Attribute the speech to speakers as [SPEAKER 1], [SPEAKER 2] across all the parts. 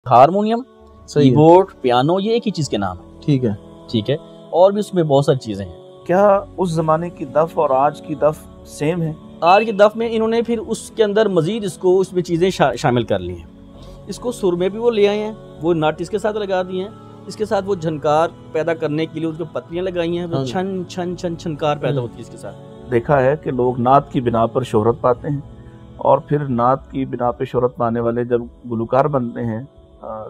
[SPEAKER 1] Harmonium, keyboard, piano, ये एक ही चीज़ के नाम है। ठीक है। और भी उसमें बहुत सारी चीज़ें हैं।
[SPEAKER 2] क्या उस ज़माने की दफ़ और आज की दफ़ सेम है?
[SPEAKER 1] आज की दफ़ में इन्होंने फिर उसके अंदर मज़ीद इसको उसमें चीज़ें शामिल कर ली हैं। इसको सुर में भी वो ले आए हैं, वो नट इसके साथ लगा दिए हैं, इसके साथ वो झनकार पैदा करने के लिए उसको पत्तियाँ लगाई हैं, वो छन छन छन छनकार पैदा होती है इसके साथ।
[SPEAKER 2] देखा है कि लोग नात की बिना पर शोहरत पाते हैं और फिर नात की बिना पे शोहरत पाने वाले जब गुलकार बनते हैं,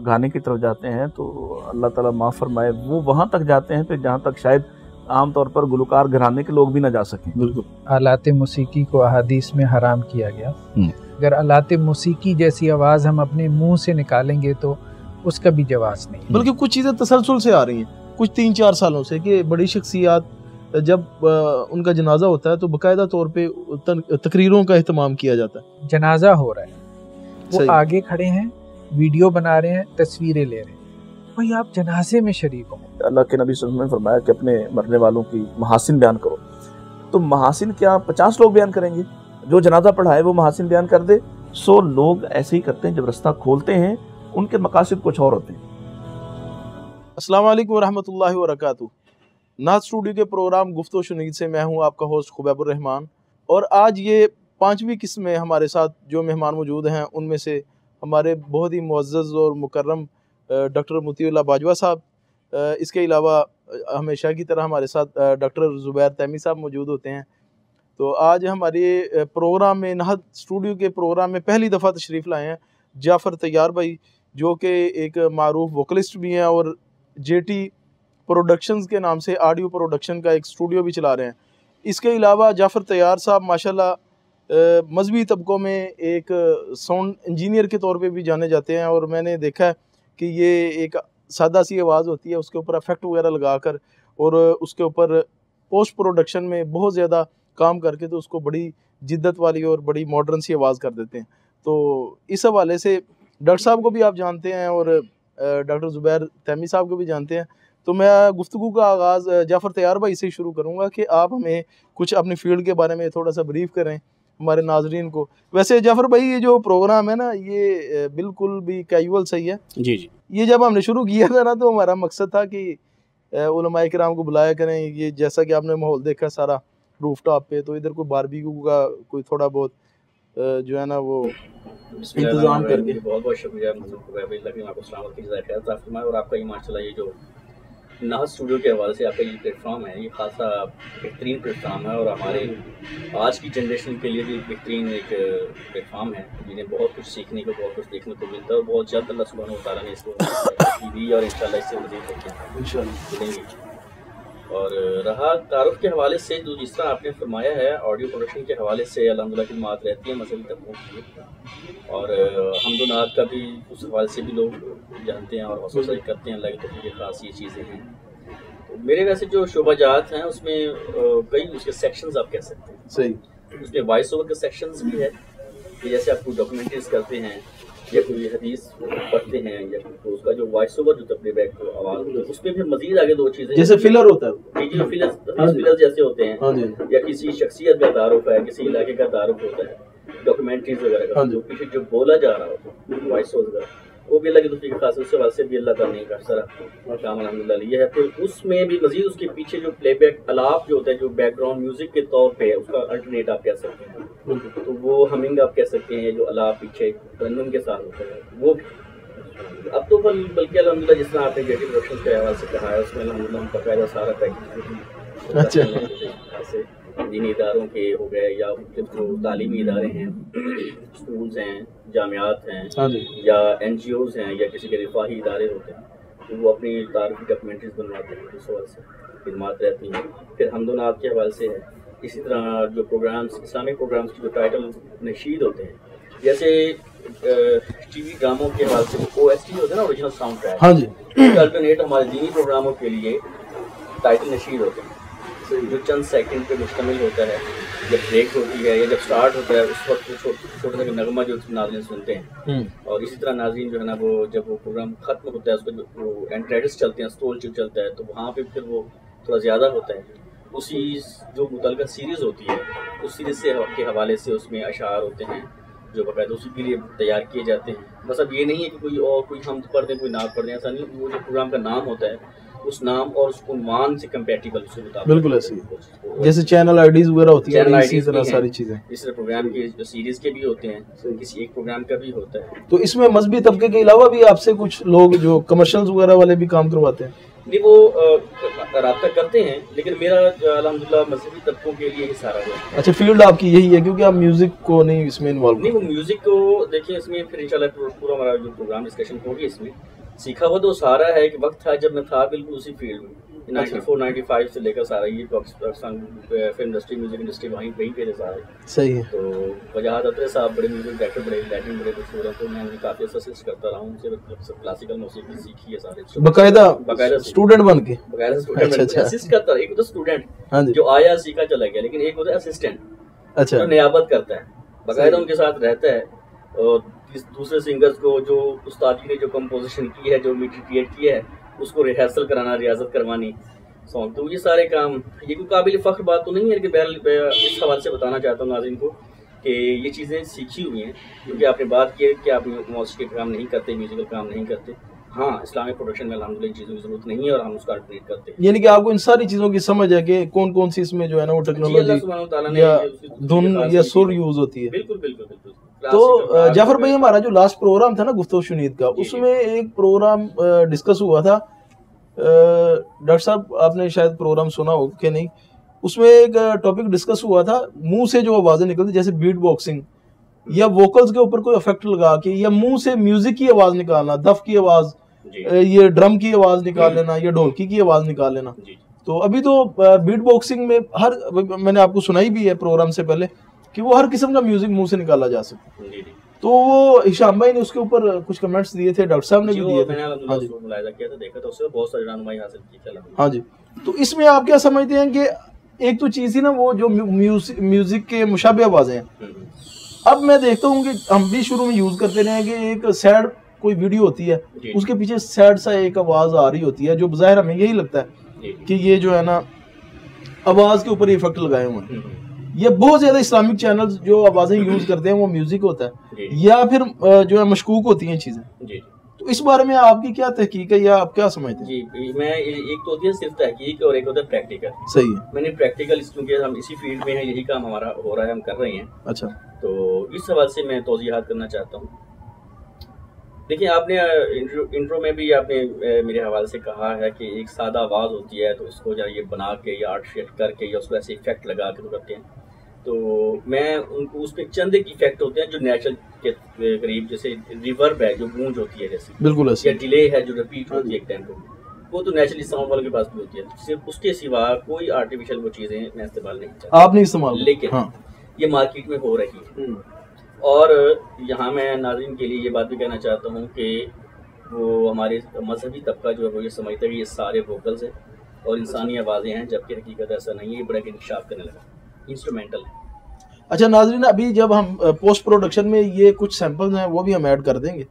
[SPEAKER 2] गाने की तरफ जाते हैं, तो अल्लाह ताला माफ़ फरमाए वो वहाँ तक जाते हैं फिर जहाँ तक शायद आम तौर पर गुलकार घराने के लोग भी ना जा सकें।
[SPEAKER 3] बिल्कुल। आलाते मौसीकी को अहादीस में हराम किया गया। अगर आलाते मौसीकी जैसी आवाज़ हम अपने मुंह से निकालेंगे तो उसका भी जवाब नहीं।
[SPEAKER 4] बल्कि कुछ चीज़ें तसलसल से आ रही हैं कुछ 3-4 सालों से कि बड़ी शख्सियात जब उनका जनाजा होता है तो बाकायदा तौर पे तकरीरों का एहतमाम किया जाता है।
[SPEAKER 3] जनाजा हो रहा है, वो आगे खड़े हैं, वीडियो बना रहे हैं, तस्वीरें ले रहे हैं, भाई आप जनाजे में शरीक हो।
[SPEAKER 2] अल्लाह के नबी सल्लल्लाहु अलैहि वसल्लम ने फरमाया कि अपने मरने वालों की महासिन बयान करो। तो महासिन क्या 50 लोग बयान करेंगे? जो जनाजा पढ़ा है वो महासिन बयान कर दे। सो लोग ऐसे ही करते हैं, जब रास्ता खोलते हैं उनके मकासद कुछ और होते हैं।
[SPEAKER 4] अस्सलाम वालेकुम रहमतुल्लाहि व बरकातुहू। नात स्टूडियो के प्रोग्राम गुफ्तो शुनीद से मैं हूं आपका होस्ट खुबैबुर रहमान, और आज ये 5वीं किस्म में हमारे साथ जो मेहमान मौजूद हैं उनमें से हमारे बहुत ही मुअज़्ज़ज़ और मुकर्रम डॉक्टर मोतीउल्लाह बाजवा साहब, इसके अलावा हमेशा की तरह हमारे साथ डॉक्टर ज़ुबैर तैमी साहब मौजूद होते हैं। तो आज हमारे प्रोग्राम में, नात स्टूडियो के प्रोग्राम में पहली दफ़ा तशरीफ़ लाए हैं जाफ़र तैयार भाई, जो कि एक मारूफ वोकलिस्ट भी हैं और जेटी प्रोडक्शंस के नाम से ऑडियो प्रोडक्शन का एक स्टूडियो भी चला रहे हैं। इसके अलावा जाफ़र तैयार साहब माशाल्लाह मजहबी तबकों में एक साउंड इंजीनियर के तौर पे भी जाने जाते हैं, और मैंने देखा है कि ये एक सादा सी आवाज़ होती है, उसके ऊपर इफेक्ट वगैरह लगाकर और उसके ऊपर पोस्ट प्रोडक्शन में बहुत ज़्यादा काम करके तो उसको बड़ी जिद्दत वाली और बड़ी मॉडर्न सी आवाज़ कर देते हैं। तो इस हवाले से डॉक्टर साहब को भी आप जानते हैं और डॉक्टर ज़ुबैर तैमी साहब को भी जानते हैं। तो मैं गुफ्तगू का आगाज़ जाफ़र तैयार भाई से शुरू करूँगा कि आप हमें कुछ अपनी फ़ील्ड के बारे में थोड़ा सा ब्रीफ करें हमारे नाजरीन को। वैसे जाफ़र भाई, ये जो प्रोग्राम है ना, ये बिल्कुल भी कैजुअल सही है।
[SPEAKER 1] जी जी।
[SPEAKER 4] ये जब हमने शुरू किया था ना, तो हमारा मकसद था कि उलमाए किराम को बुलाया करें। ये जैसा कि आपने माहौल देखा सारा रूफ टॉप पे, तो इधर कोई बारबेक्यू का कोई थोड़ा बहुत जो है ना वो इंतज़ाम करके।
[SPEAKER 1] बहुत बहुत शुक्रिया और आपका ये माशाल्लाह ये जो नात स्टूडियो के हवाले से आपका ये प्लेटफॉर्म है, ये खासा बेहतरीन प्लेटफॉर्म है और हमारे आज की जनरेशन के लिए भी बेहतरीन एक प्लेटफॉर्म है, जिन्हें बहुत कुछ सीखने को, बहुत कुछ देखने को मिलता है, और बहुत जल्द अल्लाह सुब्हानहू व तआला ने इसको दी और इंशाल्लाह इससे मज़ीद मिलेंगी। और रहा तारुफ के हवाले से, जो जिस तरह आपने फरमाया है, ऑडियो प्रोडक्शन के हवाले से अल्हम्दुलिल्लाह की बात रहती है मसलन तबकों की, और हमदुनात का भी उस हवाले से भी लोग जानते हैं और हौसला अफजाई करते हैं। अल्लाह की तौफीक के खास ये चीज़ें हैं। तो मेरे वैसे जो शोबाजात हैं उसमें कई उसके सेक्शंस आप कह सकते हैं।
[SPEAKER 4] सही।
[SPEAKER 1] उसमें वॉइस ओवर के सेक्शंस भी है कि जैसे आप कोई डॉक्यूमेंट्रीज करते हैं या कोई हदीस पढ़ते हैं, या तो उसका जो वॉइस ओवर जो प्लेबैक आवाज़ होती है, उसमें भी मजीद आगे दो चीज़ें
[SPEAKER 4] जैसे फिलर होता है,
[SPEAKER 1] जो फिलर जैसे होते हैं, या किसी शख्सियत का तारुफ है, किसी इलाके का तारुफ होता है, डॉक्यूमेंट्रीज वगैरह का जो पीछे जो बोला जा रहा होता है वॉइस ओवर, वो भी अल्लाह की तौफीक खास उससे वाले से भी अल्लाह ताला ने का सारा काम अल्हम्दुलिल्लाह लिया है। तो उसमें भी मजीद उसके पीछे जो प्लेबैक अलाप जो होता है, जो बैकग्राउंड म्यूजिक के तौर पे उसका अल्टरनेट आप कह सकते हैं, तो वो हमिंग आप कह सकते हैं, जो अलाप पीछे तरन्नुम के साथ होता है वो भी। अब तो बल्कि अल्हम्दुलिल्लाह जिस तरह आपने जेटी प्रोडक्शन के हवाले से कहा है, उसमें अल्हम्दुलिल्लाह हम बकायदा सारा पैकेज दीनी इदारों के हो गए या जो तालीमी इदारे हैं, स्कूल्स हैं, जामियात हैं, या NGOs हैं, या किसी के रिफाही इदारे होते हैं, तो वो अपनी तारीखी डॉक्यूमेंट्रीज बनवाते हैं, इस हवाले से खिदमात रहती हैं। फिर हमदुनात के हवाले से है, इसी तरह जो प्रोग्राम्स, इस्लामिक प्रोग्राम्स की जो टाइटल नशीद होते हैं, जैसे TV ड्रामों के हवाले से OST होते हैं ना, ओरिजिनल साउंड ट्रैक, हाँ जी, अल्टरनेट हमारे दीनी प्रोग्रामों के लिए टाइटल नशीद होते हैं, जो चंद सेकंड पे मुश्तमिल होता है। जब ब्रेक होती है या जब स्टार्ट होता है, उस वक्त छोटा सा नगमा जो नाज़रीन सुनते हैं, और इसी तरह नाज़रीन जो है ना, वो जब वो प्रोग्राम ख़त्म होता है, उसका जो एंड क्रेडिट्स चलते हैं, स्टोल जो चलता है, तो वहाँ पे फिर वो थोड़ा ज़्यादा होता है। उसी जो मुतल्लिक़ा सीरीज़ होती है, उस सीरीज़ से के हवाले से उसमें अशार होते हैं, जो बाकायदा उसी के लिए तैयार किए जाते हैं। बस अब ये नहीं है कि कोई हम पढ़ दें, कोई नात पढ़ दें, ऐसा नहीं। वो जो प्रोग्राम का नाम होता है, उस नाम और उस उन्वान से कंपैटिबल उसके मुताबिक,
[SPEAKER 4] बिल्कुल ऐसे ही जैसे चैनल आईडीज वगैरह होती है, इसी तरह सारी चीजें।
[SPEAKER 1] इस तरह प्रोग्राम के जो सीरीज के भी होते हैं, किसी एक प्रोग्राम का भी होता है।
[SPEAKER 4] तो इसमें मजहबी तबके के अलावा भी आपसे कुछ लोग जो कमर्शियल्स वगैरह वाले भी काम करवाते हैं?
[SPEAKER 1] नहीं, वो राब्ता करते हैं, लेकिन मेरा अल्हम्दुलिल्लाह मजहबी तबकों के लिए ही सारा है।
[SPEAKER 4] अच्छा, फील्ड आपकी यही है, क्योंकि आप म्यूजिक को नहीं इसमें इन्वॉल्व?
[SPEAKER 1] नहीं, वो म्यूजिक को देखिए, इसमें फिर इंशाल्लाह पूरा हमारा जो प्रोग्राम डिस्कशन होगी इसमें। सीखा हुआ तो सारा है कि वक्त था जब मैं था बिल्कुल उसी फील्ड में, 94-95 से लेकर सारा ये Pakistan film industry, music industry वहीं पे थे सारे।
[SPEAKER 4] सही है।
[SPEAKER 1] तो वजाहत अतरे साहब बड़े म्यूजिक डायरेक्टर, बड़े लैटिन, बड़े मशहूर हैं, तो मैं उन्हें काफ़ी असिस्ट करता रहा हूँ। उनसे मतलब क्लासिकल मौसीकी सीखी है सारे,
[SPEAKER 4] बाकायदा स्टूडेंट बन के।
[SPEAKER 1] अच्छा, असिस्ट करता है। एक होता स्टूडेंट जो आया सीखा चला गया, लेकिन एक होता है असिस्टेंट,
[SPEAKER 4] अच्छा,
[SPEAKER 1] जो नियाबत करता है, बाकायदा उनके साथ रहता है। और दूसरे सिंगर्स को जो उस्तादी ने जो कंपोजिशन की है, जो मीटर क्रिएट किया है, उसको रिहर्सल कराना, रियाजत करवानी सॉन्ग, तो ये सारे काम, ये कोई काबिल फ़ख्र बात तो नहीं है, कि बहरहाल इस हवाले से बताना चाहता हूँ नाज़रीन को कि ये चीज़ें सीखी हुई हैं। क्योंकि आपने बात की कि आप मौसीकी के काम नहीं करते, म्यूजिकल काम नहीं करते। हाँ, इस्लामिक प्रोडक्शन में अल्हम्दुलिल्लाह चीज़ों की ज़रूरत नहीं है और हम उसका अल्टरनेट करते हैं।
[SPEAKER 4] यानी कि आपको इन सारी चीज़ों की समझ है कि कौन कौन सी इसमें जो है ना वो टेक्नोलॉजी या धुन या सुर यूज़ होती है।
[SPEAKER 1] बिल्कुल बिल्कुल बिल्कुल।
[SPEAKER 4] तो जाफर भाई, हमारा जो लास्ट प्रोग्राम था ना गुफ्तगू शुनीद का, उसमें एक प्रोग्राम डिस्कस हुआ था। डॉक्टर साहब, आपने शायद प्रोग्राम सुना हो कि नहीं, उसमें एक टॉपिक डिस्कस हुआ था, मुंह से जो आवाज़ें निकलती, जैसे बीट बॉक्सिंग या वोकल्स के ऊपर कोई इफेक्ट लगा के, या मुंह से म्यूजिक की आवाज़ निकालना, दफ की आवाज़, ये ड्रम की आवाज़ निकाल लेना, या ढोलकी की आवाज़ निकाल लेना। तो अभी तो बीट बॉक्सिंग में मैंने आपको सुनाई भी है प्रोग्राम से पहले कि वो हर किस्म का म्यूजिक मुंह से निकाला जा सकता है। तो वो हिशाम भाई ने उसके ऊपर कुछ कमेंट्स दिए थे, डॉक्टर साहब ने भी दिए थे।
[SPEAKER 1] हाँ जी, मुलाहिजा किया था, देखा था, उससे बहुत सारी रहनुमाई हासिल की थी।
[SPEAKER 4] हाँ जी, तो इसमें आप क्या समझते हैं कि एक तो चीज़ ही ना वो जो म्यूजिक के मुशाबे आवाज़ें हैं, अब मैं देखता हूँ कि हम भी शुरू में यूज़ करते रहे हैं कि एक सैड कोई वीडियो होती है, उसके पीछे सैड सा एक आवाज़ आ रही होती है, जो बज़ाहिर हमें यही लगता है कि ये जो है ना आवाज़ के ऊपर इफेक्ट लगाए हुए हैं। ये बहुत ज्यादा इस्लामिक चैनल्स जो आवाजें यूज करते हैं वो म्यूजिक होता है, या फिर जो है मशकूक होती हैं चीजें। तो इस बारे में आपकी क्या तहकीक है, या आप क्या समझते हैं?
[SPEAKER 1] जी, मैं एक तो होती है सिर्फ तहकीक और एक होता है प्रैक्टिकल।
[SPEAKER 4] सही है।
[SPEAKER 1] मैंने प्रैक्टिकल, क्योंकि हम इसी फील्ड में हैं, यही काम हमारा हो रहा है, हम कर रहे हैं।
[SPEAKER 4] अच्छा,
[SPEAKER 1] तो इस हवाले से मैं तौज़ीहात करना चाहता हूँ। देखिए, आपने इंट्रो में भी आपने मेरे हवाले से कहा है कि एक सादा आवाज़ होती है, तो उसको ये बना के या आर्टिफिशियल करके या उसको ऐसे इफेक्ट लगा के तो करते हैं। तो मैं उनको उसमें चंद एक इफेक्ट होते हैं जो नेचुरल के करीब, जैसे रिवर्ब है जो गूंज होती है, जैसे
[SPEAKER 4] बिल्कुल,
[SPEAKER 1] या डिले है जो रिपीट होती है एक टाइम पे, वो तो नेचुरली साउंड वालों के पास भी होती है। सिर्फ उसके सिवा कोई आर्टिफिशियल वो चीज़ें मैं इस्तेमाल नहीं करता।
[SPEAKER 4] आप नहीं इस्तेमाल?
[SPEAKER 1] लेकिन ये मार्केट में हो रही है। और यहाँ मैं नाज़रीन के लिए ये बात भी कहना चाहता हूँ कि वो हमारे मजहबी तबका जो है वो ये समझता है कि ये सारे वोकल्स हैं और इंसानी आवाज़ें हैं, जबकि हकीकत ऐसा नहीं है। ये बड़ा इंकशाफ करने लगा, इंस्ट्रूमेंटल है।
[SPEAKER 4] अच्छा नाजरीन, अभी जब हम पोस्ट प्रोडक्शन में ये कुछ सैंपल्स हैं वो भी हम ऐड कर देंगे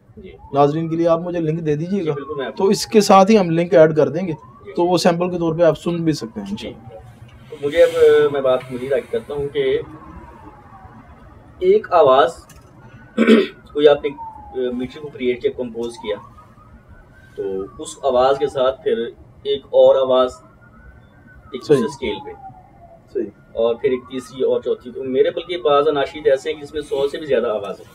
[SPEAKER 4] नाजरीन के लिए। आप मुझे लिंक दे दीजिएगा, तो इसके साथ ही हम लिंक ऐड कर देंगे, तो वो सैंपल के तौर पे आप सुन भी सकते हैं जी।
[SPEAKER 1] तो मुझे अब मैं बात मज़ीद आगे करता हूँ कि एक आवाज़ कोई आपने मीटर को क्रिएट किया, कंपोज किया, तो उस आवाज़ के साथ फिर एक और आवाज़ एक दूसरे स्केल पे,
[SPEAKER 4] सही,
[SPEAKER 1] और फिर एक तीसरी और चौथी। तो मेरे बल्कि बाज़ नाशीद ऐसे हैं जिसमें 100 से भी ज़्यादा आवाज़ है।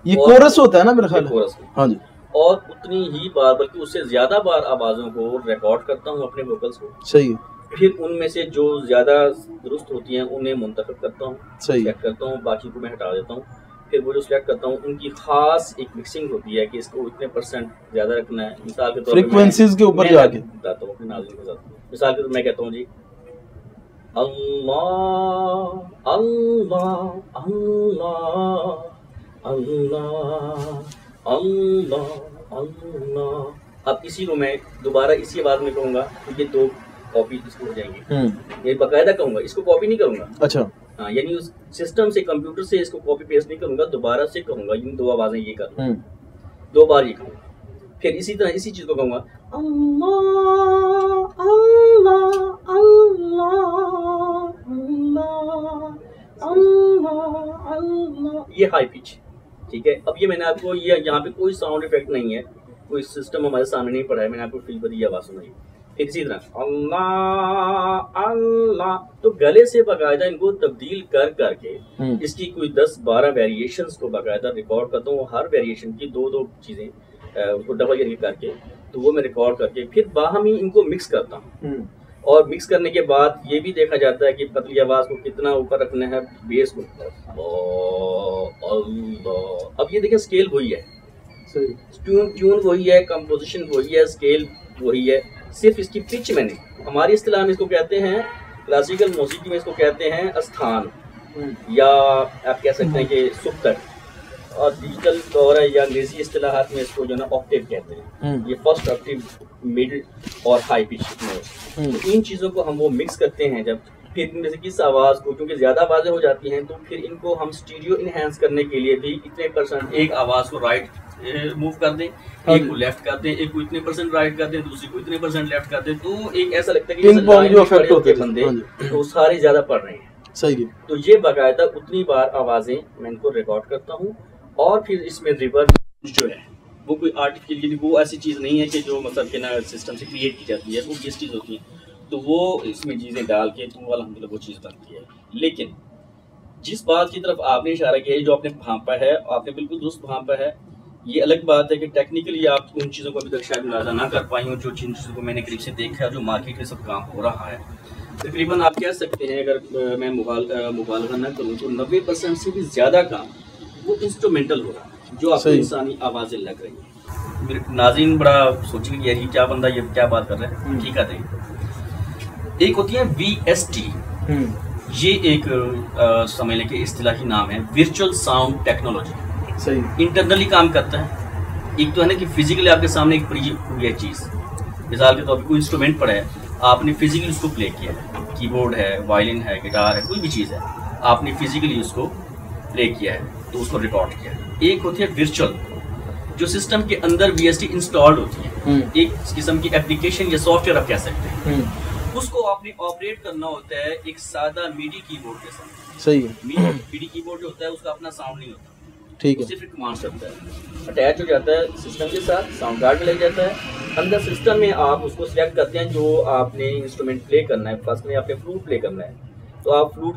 [SPEAKER 4] ये कोरस होता है ना मेरे ख्याल?
[SPEAKER 1] कोरस,
[SPEAKER 4] हाँ जी।
[SPEAKER 1] और उतनी ही बार, बल्कि उससे ज़्यादा बार आवाज़ों को रिकॉर्ड करता हूँ, अपने वोकल्स को।
[SPEAKER 4] सही है।
[SPEAKER 1] फिर उनमें से जो ज़्यादा दुरुस्त होती हैं उन्हें मुंतखब करता हूँ,
[SPEAKER 4] सेलेक्ट
[SPEAKER 1] करता हूँ, बाकी को मैं हटा देता हूँ। फिर वो जो सिलेक्ट करता हूँ उनकी खास एक मिक्सिंग होती है कि इसको इतने % ज़्यादा रखना है। मिसाल के तौर पर
[SPEAKER 4] फ्रीक्वेंसीज के ऊपर जाके
[SPEAKER 1] बताता हूँ अपने नाज़रीन के साथ। मिसाल के तौर पर मैं कहता हूँ जी, अल्लाह अल्लाह अल्लाह अल्लाह अल्लाह अल्लाह। अब इसी को मैं दोबारा इसी आवाज़ में कहूँगा तो ये 2 कॉपी इसको हो जाएंगी। ये बाकायदा कहूँगा, इसको कॉपी नहीं करूँगा।
[SPEAKER 4] अच्छा,
[SPEAKER 1] हाँ, यानी उस सिस्टम से, कंप्यूटर से इसको कॉपी पेस्ट नहीं करूँगा, दोबारा से कहूँगा। इन 2 आवाज़ें ये करूँगा, 2 बार ये कहूँगा। फिर इसी तरह इसी चीज़ को कहूँगा, अल्लाह अल्लाह अल्लाह अल्लाह अल्लाह अल्लाह। ये हाई पिच, ठीक है। अब ये मैंने आपको ये यहाँ पे कोई साउंड इफेक्ट नहीं है, कोई सिस्टम हमारे सामने नहीं पड़ा है, मैंने आपको फील बदी आवाज़ सुनाई। फिर इसी तरह अल्लाह अल्लाह, तो गले से बाकायदा इनको तब्दील कर करके इसकी कोई 10-12 वेरिएशंस को बाकायदा रिकॉर्ड करता हूँ। हर वेरिएशन की 2-2 चीज़ें उसको डबल करके तो वो मैं रिकॉर्ड करके फिर बाहमी इनको मिक्स करता हूँ। और मिक्स करने के बाद ये भी देखा जाता है कि पतली आवाज़ को कितना ऊपर रखना है, बेस को। अब ये देखिए स्केल वही है, ट्यून वही है, कंपोजिशन वही है, स्केल वही है, सिर्फ इसकी पिच मैंने, हमारी इस्तिलाह में इसको कहते हैं, क्लासिकल मौसीकी में इसको कहते हैं स्थान, या आप कह सकते हैं कि सुक्तर, और डिजिटल दौर है या अंग्रेजी इस्तिलाहात में इसको जो ना ऑक्टेव कहते हैं। ये फर्स्ट ऑक्टेव, मिड और हाई पिच में। तो इन चीज़ों को हम वो मिक्स करते हैं जब, फिर इनमें से किस आवाज़ को, क्योंकि ज़्यादा आवाज़ें हो जाती हैं तो फिर इनको हम स्टीरियो इनहेंस करने के लिए भी इतने %, एक आवाज़ को राइट मूव कर दें, एक को लेफ्ट कर दें, एक को इतने % राइट कर दें, दूसरी को इतने % लेफ्ट कर दें, तो एक ऐसा लगता है कि बंदे तो सारे ज़्यादा पढ़ रहे हैं। सही है। तो ये बाकायदा उतनी बार आवाज़ें मैं इनको रिकॉर्ड करता हूँ, और फिर इसमें रिवर्ब जो है वो कोई आर्टिफिशियल, वो ऐसी चीज़ नहीं है कि जो मतलब कि ना सिस्टम से क्रिएट की जाती है, वो किस चीज़ होती है, तो वो इसमें चीज़ें डाल के तो अल्हम्दुलिल्लाह वो चीज़ बनती है। लेकिन जिस बात की तरफ आपने इशारा किया है, जो आपने भांपा है, आपने बिल्कुल दुरुस्त भांपा है। ये अलग बात है कि टेक्निकली आप उन चीज़ों को अभी तक शायद मुलाजा ना कर पाई हूँ, जो जिन चीज़ों को मैंने करीब से देखा है, जो मार्केट में सब काम हो रहा है। तकरीबन आप कह सकते हैं, अगर मैं मुबालगा ना करूँ तो 90% से भी ज़्यादा काम वो इंस्ट्रूमेंटल हो रहा है, जो आपको इंसानी आवाज़ें लग रही हैं। मेरे नाज़रीन बड़ा सोचेंगे कि यार ये क्या बंदा, ये क्या बात कर रहा है। ठीक है, एक होती है VST, ये एक समझ लें कि इस्तिलाही नाम है, वर्चुअल साउंड टेक्नोलॉजी। सही, इंटरनली काम करता है। एक तो है ना कि फिजिकली आपके सामने एक पड़ी हुई है चीज़, मिसाल के तौर पर कोई इंस्ट्रूमेंट पड़ा है, आपने फिजिकली उसको प्ले किया है, कीबोर्ड है, वायलिन है, गिटार है, कोई भी चीज़ है, आपने फिजिकली उसको प्ले किया है तो उसको रिकॉर्ड किया है। एक होती है वर्चुअल, जो सिस्टम के अंदर VST इंस्टॉल्ड होती है, एक किस्म की एप्लीकेशन या सॉफ्टवेयर आप कह सकते हैं, उसको आपने ऑपरेट करना होता है एक सादा मीडी कीबोर्ड के साथ। सही है। मीडी कीबोर्ड जो होता है उसका अपना साउंड नहीं होता, ठीक है, सिर्फ कमांड करता है, अटैच हो जाता है सिस्टम के साथ, साउंड कार्ड में लग जाता है। अंदर सिस्टम में आप उसको सिलेक्ट करते हैं जो आपने इंस्ट्रूमेंट प्ले करना है। फर्स्ट में आपने फ्लूट प्ले करना है, तो आप फ्लूट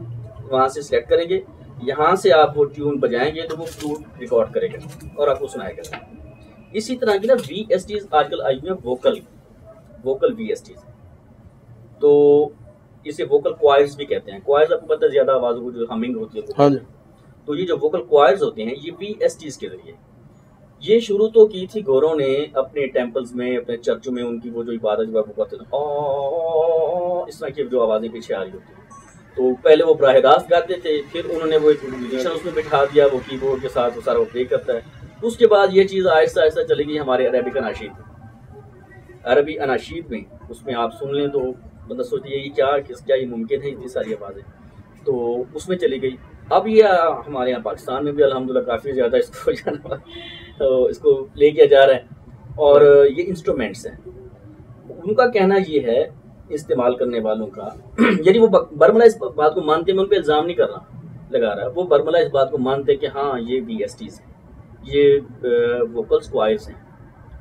[SPEAKER 1] वहाँ से सिलेक्ट करेंगे, यहाँ से आप वो ट्यून बजाएंगे तो वो फ्लूट रिकॉर्ड करेगा और आपको सुनाएगा। इसी तरह की ना VSTs आजकल आई हुई है, वोकल VSTs, तो इसे वोकल क्वायर्स भी कहते हैं। क्वायर्स आपको पता है ज़्यादा आवाज़ों को जो हमिंग होती है, हाँ, तो ये जो वोकल क्वायर्स होते हैं ये VSTs के जरिए, ये शुरू तो की थी गौरों ने अपने टेम्पल्स में, अपने चर्चों में, उनकी वो जो इबादत वो करते थे, इस तरह की जो आवाज़ें पीछे आ रही होती हैं, तो पहले वो बराह रास्त गाते थे, फिर उन्होंने वो एक म्यूजिशियन उसमें बिठा दिया, वो कीबोर्ड के साथ वो सारा वो प्ले करता है। उसके बाद ये चीज़ आहिस्ता आहिस्ता चली गई हमारे अरबी अनाशीद में, उसमें आप सुन लें तो बंदा सोचती है क्या ये मुमकिन है, इतनी सारी आवाज़ें, तो उसमें चली गई। अब ये हमारे यहाँ पाकिस्तान में भी अल्हम्दुलिल्लाह काफ़ी ज़्यादा इसको इसको ले किया जा रहा है, और ये इंस्ट्रूमेंट्स हैं। उनका कहना ये है इस्तेमाल करने वालों का, यानी वो बरमला इस बात को मानते हैं, मैं उन पर इल्ज़ाम नहीं कर रहा लगा रहा, वो बरमला इस बात को मानते हैं कि हाँ ये VSTs हैं, ये वोकल स्क्वायर्स हैं,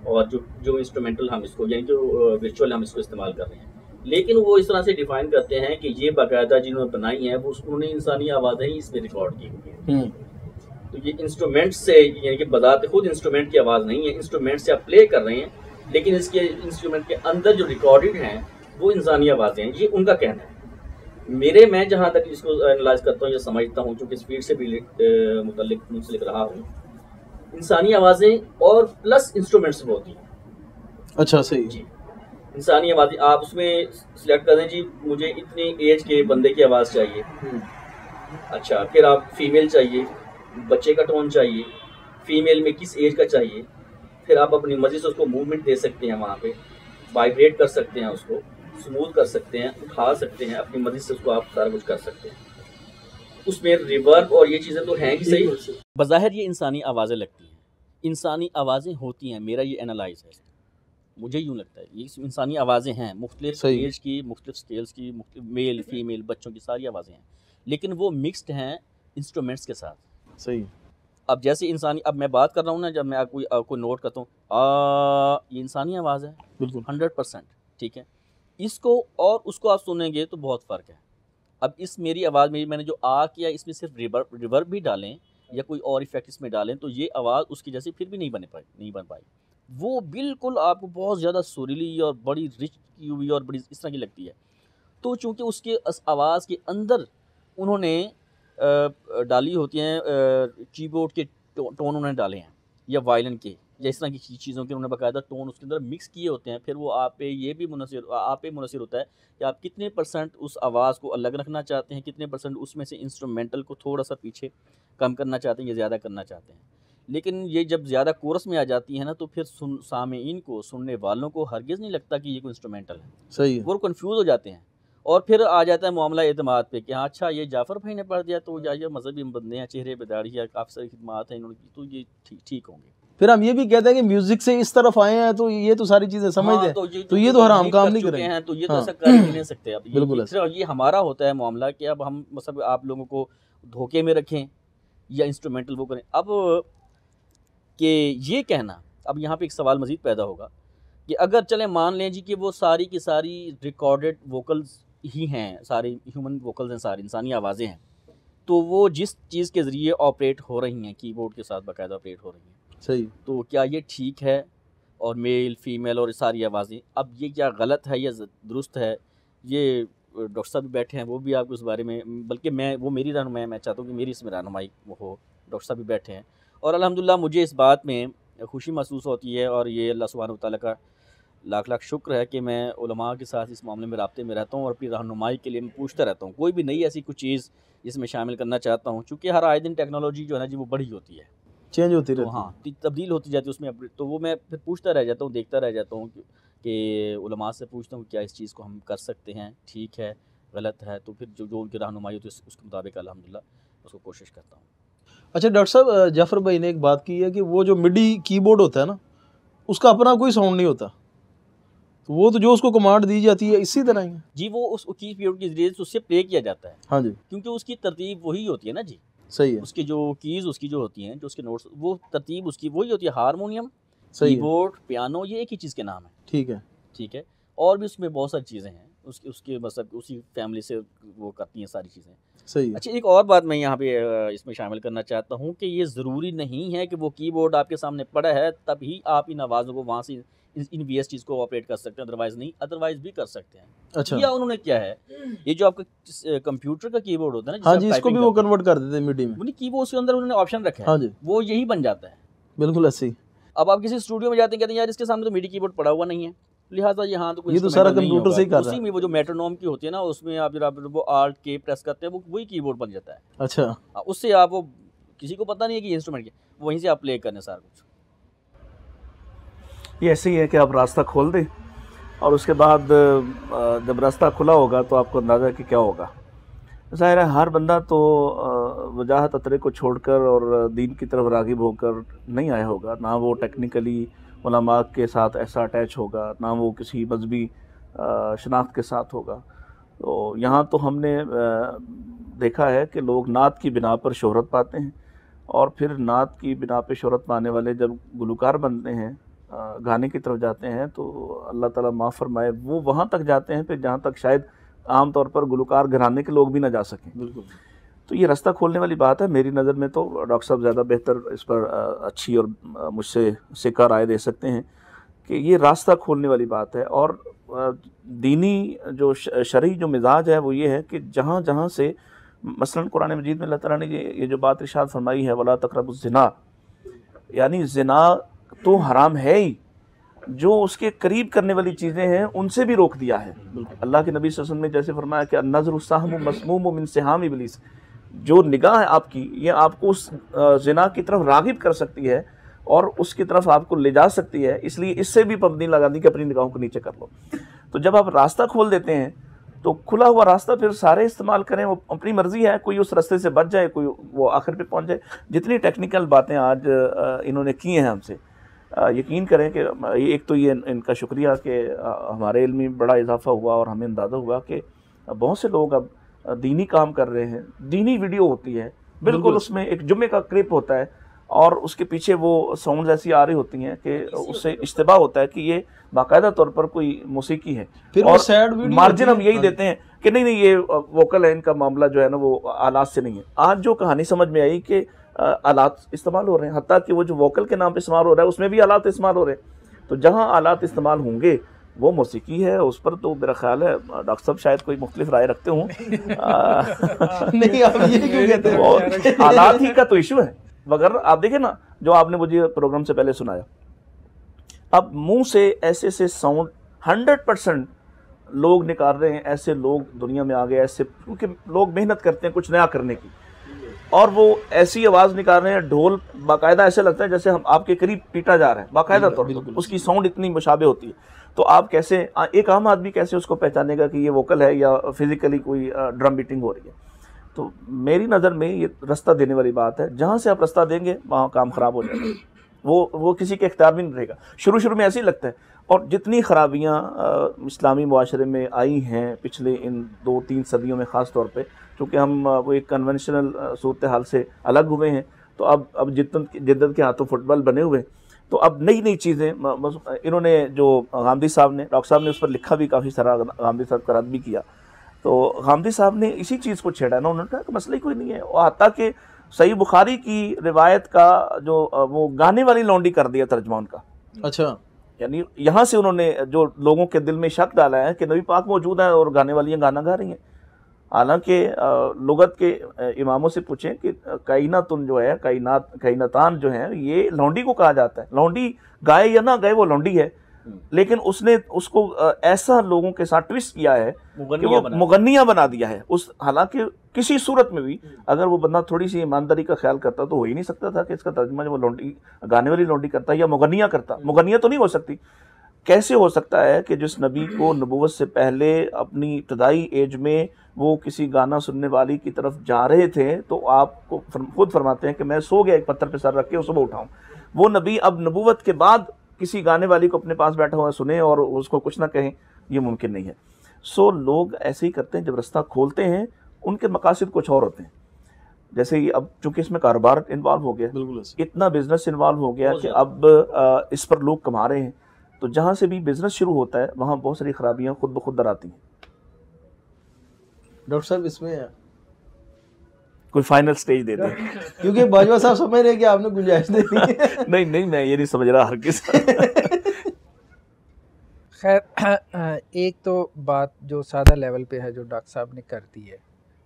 [SPEAKER 1] और जो इंस्ट्रूमेंटल हम इसको यानी जो वर्चुअल हम इसको इस्तेमाल कर रहे हैं। लेकिन वो इस तरह से डिफाइन करते हैं कि ये बाकायदा जिन्होंने बनाई हैं वो उन्होंने इंसानी आवाज़ें ही इसमें रिकॉर्ड की हुई हैं। तो ये इंस्ट्रूमेंट से, यानी कि बजाते खुद इंस्ट्रूमेंट की आवाज़ नहीं है, इंस्ट्रूमेंट से आप प्ले कर रहे हैं, लेकिन इसके इंस्ट्रूमेंट के अंदर जो रिकॉर्डेड हैं वो इंसानी आवाज़ें हैं, ये उनका कहना है। मैं जहाँ तक इसको एनालाइज करता हूँ या समझता हूँ, चूँकि स्पीड से भी मुतल्लिक रहा हूँ, इंसानी आवाज़ें और प्लस इंस्ट्रूमेंट्स भी होती हैं। अच्छा, सही जी, इंसानी आवाज़ें आप उसमें सिलेक्ट कर दें, जी मुझे इतनी एज के बंदे की आवाज़ चाहिए, अच्छा, फिर आप फीमेल चाहिए, बच्चे का टोन चाहिए, फीमेल में किस एज का चाहिए, फिर आप अपनी मर्जी से उसको मूवमेंट दे सकते हैं, वहाँ पे वाइब्रेट कर सकते हैं, उसको स्मूथ कर सकते हैं, उठा सकते हैं, अपनी मर्जी से उसको आप सारा कुछ कर सकते हैं। उसमें रिवर्ब और ये चीज़ें तो हैं ही सही, बज़ाहिर ये इंसानी आवाज़ें लगती हैं, इंसानी आवाज़ें होती हैं, मेरा ये एनालाइज है, मुझे यूँ लगता है ये इंसानी आवाज़ें हैं, मुख्तलिफ एज की, मुख्तलिफ स्केल्स की, मेल फीमेल बच्चों की सारी आवाज़ें हैं, लेकिन वो मिक्सड हैं इंस्ट्रूमेंट्स के साथ। सही, अब जैसे इंसानी, अब मैं बात कर रहा हूँ ना, जब मैं कोई नोट करता हूँ, ये इंसानी आवाज़ है
[SPEAKER 4] बिल्कुल
[SPEAKER 1] 100%, ठीक है। इसको और उसको आप सुनेंगे तो बहुत फ़र्क है। अब इस मेरी आवाज़ में मैंने जो किया, इसमें सिर्फ रिवर्ब भी डालें या कोई और इफेक्ट इसमें डालें तो ये आवाज़ उसकी जैसी फिर भी नहीं बन पाई। वो बिल्कुल आपको बहुत ज़्यादा सुरीली और बड़ी रिच की हुई और बड़ी इस तरह की लगती है। तो चूँकि उसके आवाज़ के अंदर उन्होंने डाली होती हैं कीबोर्ड के टोन उन्होंने डाले हैं, या वायलिन के, या इस तरह की चीज़ों के उन्होंने बाकायदा टोन उसके अंदर मिक्स किए होते हैं। फिर वो आप पे ये भी मुनसिर होता है कि आप कितने % उस आवाज़ को अलग रखना चाहते हैं, कितने % उसमें से इंस्ट्रूमेंटल को थोड़ा सा पीछे कम करना चाहते हैं या ज़्यादा करना चाहते हैं। लेकिन ये जब ज़्यादा कोरस में आ जाती है ना, तो फिर सामीन को, सुनने वालों को हरगिज़ नहीं लगता कि ये कोई इंस्ट्रूमेंटल है।
[SPEAKER 4] सही है।
[SPEAKER 1] वो कन्फ्यूज़ हो जाते हैं और फिर आ जाता है मामला एतमाद पे कि हाँ अच्छा ये जाफ़र भाई ने पढ़ दिया तो ये मज़हबी बंदे हैं, चेहरे पे दाढ़ी है, काफ़ी सारी खिदमात हैं इन्होंने की, तो ये ठीक होंगे।
[SPEAKER 4] फिर हम ये भी कहते हैं कि म्यूजिक से इस तरफ आए हैं तो ये तो सारी चीजें समझते हैं, तो ये तो हराम काम नहीं करेंगे
[SPEAKER 1] हैं, तो ये तो ऐसा कर ही नहीं सकते। अब
[SPEAKER 4] बिल्कुल
[SPEAKER 1] ये हमारा होता है मामला कि अब हम मतलब आप लोगों को धोखे में रखें या इंस्ट्रूमेंटल वो करें। अब कि ये कहना, अब यहाँ पे एक सवाल मज़ीद पैदा होगा कि अगर चलें मान लें जी कि वो सारी की सारी रिकॉर्डेड वोकल्स ही हैं, सारी ह्यूमन वोकल्स हैं, सारी इंसानी आवाज़ें हैं, तो वो जिस चीज़ के ज़रिए ऑपरेट हो रही हैं, कीबोर्ड के साथ बाकायदा ऑपरेट हो रही हैं,
[SPEAKER 4] सही,
[SPEAKER 1] तो क्या ये ठीक है? और मेल फीमेल और सारी आवाज़ें, अब ये क्या गलत है या दुरुस्त है? ये डॉक्टर साहब भी बैठे हैं, वो भी आपको इस बारे में, बल्कि वो मेरी रहनुमाई, मैं चाहता हूँ कि मेरी इसमें रहनुमाई वो हो। डॉक्टर साहब भी बैठे हैं और अल्हम्दुलिल्लाह मुझे इस बात में खुशी महसूस होती है और ये अल्लाह सुब्हानहू व तआला का लाख लाख शुक्र है कि मैं उलमा के साथ इस मामले में राब्ते में रहता हूँ और अपनी रहनुमाई के लिए मैं पूछता रहता हूँ। कोई भी नई ऐसी कुछ चीज़ जिसमें शामिल करना चाहता हूँ, चूँकि हर आए दिन टेक्नोलॉजी जो है ना जी वो बढ़ी होती है,
[SPEAKER 4] चेंज होती
[SPEAKER 1] तो
[SPEAKER 4] रहती है।
[SPEAKER 1] हाँ तब्दील होती जाती है उसमें, तो वो मैं फिर पूछता रह जाता हूँ, देखता रह जाता हूँ कि उलमा से पूछता हूँ क्या इस चीज़ को हम कर सकते हैं, ठीक है गलत है, तो फिर जो उनकी रहनुमाई होती है उसके मुताबिक अल्हम्दुलिल्लाह उसको कोशिश करता हूँ।
[SPEAKER 4] अच्छा डॉक्टर साहब, जाफ़र भाई ने एक बात की है कि वो जो मिडी कीबोर्ड होता है ना, उसका अपना कोई साउंड नहीं होता, तो वो तो जो उसको कमांड दी जाती है इसी तरह ही है
[SPEAKER 1] जी, वो उस कीबोर्ड के जरिए से उससे प्ले किया जाता है।
[SPEAKER 4] हाँ जी,
[SPEAKER 1] क्योंकि उसकी तरतीब वही होती है ना जी,
[SPEAKER 4] सही है,
[SPEAKER 1] उसकी जो कीज़ उसकी जो होती हैं, जो उसके नोट्स, वो तरतीब उसकी वही होती है। हारमोनियम,
[SPEAKER 4] सही है,
[SPEAKER 1] कीबोर्ड, पियानो, ये एक ही चीज़ के नाम है, ठीक है। और भी उसमें बहुत सारी चीज़ें हैं, उसके मतलब उसी फैमिली से वो करती हैं सारी चीज़ें।
[SPEAKER 4] सही है।
[SPEAKER 1] अच्छा, एक और बात मैं यहाँ पे इसमें शामिल करना चाहता हूँ कि ये ज़रूरी नहीं है कि वो कीबोर्ड आपके सामने पड़ा है तभी आप इन आवाज़ों को वहाँ से इन वीएस चीज़ को ऑपरेट कर सकते हैं, अदरवाइज़ नहीं, अदरवाइज़ भी कर सकते हैं।
[SPEAKER 4] अच्छा,
[SPEAKER 1] या उन्होंने क्या है, ये जो आपका कंप्यूटर का कीबोर्ड होता है ना,
[SPEAKER 4] हाँ जी, इसको भी वो कन्वर्ट कर देते हैं मिडी में,
[SPEAKER 1] उन्हें कीबोर्ड उसके अंदर उन्होंने ऑप्शन रखा है,
[SPEAKER 4] हाँ जी,
[SPEAKER 1] वो यही बन जाता है,
[SPEAKER 4] बिल्कुल ऐसे ही।
[SPEAKER 1] अब आप किसी स्टूडियो में जाते हैं, कहते हैं यार इसके सामने तो मिडी कीबोर्ड पड़ा हुआ नहीं है, लिहाजा यहाँ तो कोई
[SPEAKER 4] ये तो सारा कंप्यूटर से ही कर रहा है।
[SPEAKER 1] उसी में वो जो मेट्रोनोम की होती है ना, उसमें आप जरा वो आल्ट के प्रेस करते हैं, वो वही कीबोर्ड बन जाता है।
[SPEAKER 4] अच्छा,
[SPEAKER 1] उससे आप वो किसी को पता नहीं है कि इंस्ट्रूमेंट क्या, वहीं से आप प्ले करने सारा कुछ।
[SPEAKER 2] ये ऐसे ही है कि आप रास्ता खोल दें और उसके बाद जब रास्ता खुला होगा तो आपको अंदाज़ा कि क्या होगा। ज़ाहिर है हर बंदा तो वजाहत अतरे को छोड़कर और दीन की तरफ राग़िब होकर नहीं आया होगा, ना वो टेक्निकली उलमा के साथ ऐसा अटैच होगा, ना वो किसी मजहबी शनाख्त के साथ होगा। तो यहाँ तो हमने देखा है कि लोग नात की बिना पर शोहरत पाते हैं और फिर नात की बिना पर शोहरत पाने वाले जब गुलकार बनते हैं, गाने की तरफ जाते हैं, तो अल्लाह ताला माफ़ फरमाए वो वहाँ तक जाते हैं फिर जहाँ तक शायद आम तौर पर गुलकार घराने के लोग भी ना जा सकें।
[SPEAKER 4] बिल्कुल,
[SPEAKER 2] तो ये रास्ता खोलने वाली बात है। मेरी नज़र में तो डॉक्टर साहब ज़्यादा बेहतर इस पर अच्छी और मुझसे सिक्का राय दे सकते हैं कि ये रास्ता खोलने वाली बात है। और दीनी जो शरई जो मिजाज है वो ये है कि जहाँ जहाँ से मसलन कुरान मजीद में अल्लाह ताला ने ये जो बात इरशाद फरमाई है, वला तक़रबुज़ ज़िना, यानी ज़िना तो हराम है ही, जो उसके करीब करने वाली चीज़ें हैं उनसे भी रोक दिया है। अल्लाह के नबी सल्लल्लाहु अलैहि वसल्लम ने जैसे फरमाया कि अन्नज़रु सहमुन मस्मूमुन मिन सिहाम इब्लीस, जो निगाह है आपकी ये आपको उस ज़िना की तरफ राग़िब कर सकती है और उसकी तरफ आपको ले जा सकती है, इसलिए इससे भी पाबंदी लगा दी कि अपनी निगाहों को नीचे कर लो। तो जब आप रास्ता खोल देते हैं तो खुला हुआ रास्ता फिर सारे इस्तेमाल करें, वो अपनी मर्ज़ी है, कोई उस रास्ते से बच जाए, कोई वो आखिर पे पहुंच जाए। जितनी टेक्निकल बातें आज इन्होंने की हैं हमसे, यकीन करें कि एक तो ये इनका शुक्रिया कि हमारे इल्म में बड़ा इजाफा हुआ और हमें अंदाज़ा हुआ कि बहुत से लोग अब दीनी काम कर रहे हैं। दीनी वीडियो होती है, बिल्कुल उसमें एक जुम्मे का क्लिप होता है, और उसके पीछे वो साउंड ऐसी आ रही होती हैं कि उससे इश्तिबा होता है कि ये बाकायदा तौर पर कोई मौसीकी है।
[SPEAKER 4] फिर
[SPEAKER 2] और
[SPEAKER 4] सैड वीडियो
[SPEAKER 2] मार्जिन हम यही देते हैं कि नहीं नहीं ये वोकल है, इनका मामला जो है ना वो आलात से नहीं है। आज जो कहानी समझ में आई कि आलात इस्तेमाल हो रहे हैं, हत्ता कि वो जो वोकल के नाम पे इस्तेमाल हो रहा है उसमें भी आलात इस्तेमाल हो रहे हैं। तो जहाँ आलात इस्तेमाल होंगे वो मौसीकी है, उस पर तो मेरा ख्याल है डॉक्टर साहब शायद कोई मुख्तलिफ राय रखते हों।
[SPEAKER 4] नहीं आप ये क्यों कहते हैं?
[SPEAKER 2] आलात ही का तो इशू है। मगर आप देखें ना, जो आपने मुझे प्रोग्राम से पहले सुनाया, अब मुंह से ऐसे ऐसे साउंड 100% लोग निकाल रहे हैं। ऐसे लोग दुनिया में आ गए, ऐसे, क्योंकि लोग मेहनत करते हैं कुछ नया करने की, और वो ऐसी आवाज़ निकाल रहे हैं, ढोल बाकायदा ऐसे लगता है जैसे हम आपके करीब पीटा जा रहा है बाकायदा तौर पर, उसकी साउंड इतनी मुशाबे होती है। तो आप कैसे, एक आम आदमी कैसे उसको पहचानेगा कि ये वोकल है या फिजिकली कोई ड्रम बीटिंग हो रही है? तो मेरी नज़र में ये रास्ता देने वाली बात है। जहाँ से आप रास्ता देंगे वहाँ काम ख़राब हो जाएगा, वो किसी के इख्तियार में नहीं रहेगा। शुरू में ऐसे ही लगता है। और जितनी खराबियाँ इस्लामी मुआशरे में आई हैं पिछले इन 2-3 सदियों में ख़ास तौर पे, क्योंकि हम वो एक कन्वेंशनल सूरत हाल से अलग हुए हैं, तो अब जिद्दत के हाथों फुटबॉल बने हुए हैं। तो अब नई नई चीज़ें इन्होंने, जो गांधी साहब ने, डॉक्टर साहब ने उस पर लिखा भी काफ़ी सारा, गांधी साहब का रद्द भी किया। तो गांधी साहब ने इसी चीज़ को छेड़ा ना, उन्होंने कहा कि मसला ही कोई नहीं है। और आता कि सही बुखारी की रिवायत का जो वो गाने वाली लौंडी कर दिया तर्जमा उनका।
[SPEAKER 4] अच्छा,
[SPEAKER 2] यानी यहाँ से उन्होंने जो लोगों के दिल में शक डाला है कि नबी पाक मौजूद है और गाने वाली गाना गा रही हैं। हालांकि लुगत के इमामों से पूछें कि कायनातुन जो है, कायनातान जो है, ये लौंडी को कहा जाता है। लौंडी गाए या ना गाए वो लौंडी है, लेकिन उसने उसको ऐसा लोगों के साथ ट्विस्ट किया है कि वो मुगन्निया बना दिया है उस। हालांकि किसी सूरत में भी अगर वो बंदा थोड़ी सी ईमानदारी का ख्याल करता तो हो ही नहीं सकता था कि इसका तर्जुमा जो वो लौंडी, गाने वाली लौंडी करता या मुगन्निया करता। मुगन्निया तो नहीं हो सकती। कैसे हो सकता है कि जिस नबी को नबूवत से पहले अपनी इब्तदाई एज में वो किसी गाना सुनने वाली की तरफ जा रहे थे, तो आपको खुद फरमाते हैं कि मैं सो गया एक पत्थर पे सर रख के सुबह उठाऊं। वो नबी अब नबूवत के बाद किसी गाने वाली को अपने पास बैठा हुआ सुने और उसको कुछ ना कहें, ये मुमकिन नहीं है। सो लोग ऐसे ही करते हैं, जब रास्ता खोलते हैं उनके मकासद कुछ और होते हैं। जैसे ही अब चूंकि इसमें कारोबार इन्वॉल्व हो गया,
[SPEAKER 4] बिल्कुल
[SPEAKER 2] इतना बिजनेस इन्वॉल्व हो गया कि अब इस पर लोग कमा रहे हैं। तो जहाँ से भी बिजनेस शुरू होता है वहाँ बहुत सारी खराबियाँ खुद ब खुद दर आती हैं।
[SPEAKER 4] डॉक्टर साहब इसमें
[SPEAKER 2] कोई फाइनल स्टेज दे दे
[SPEAKER 4] क्योंकि बाजवा साहब समझ रहे हैं कि आपने गुंजाइश दे दी है।
[SPEAKER 2] नहीं मैं ये नहीं समझ रहा हर किस।
[SPEAKER 3] खैर, एक तो बात जो सादा लेवल पे है जो डॉक्टर साहब ने कर दी है,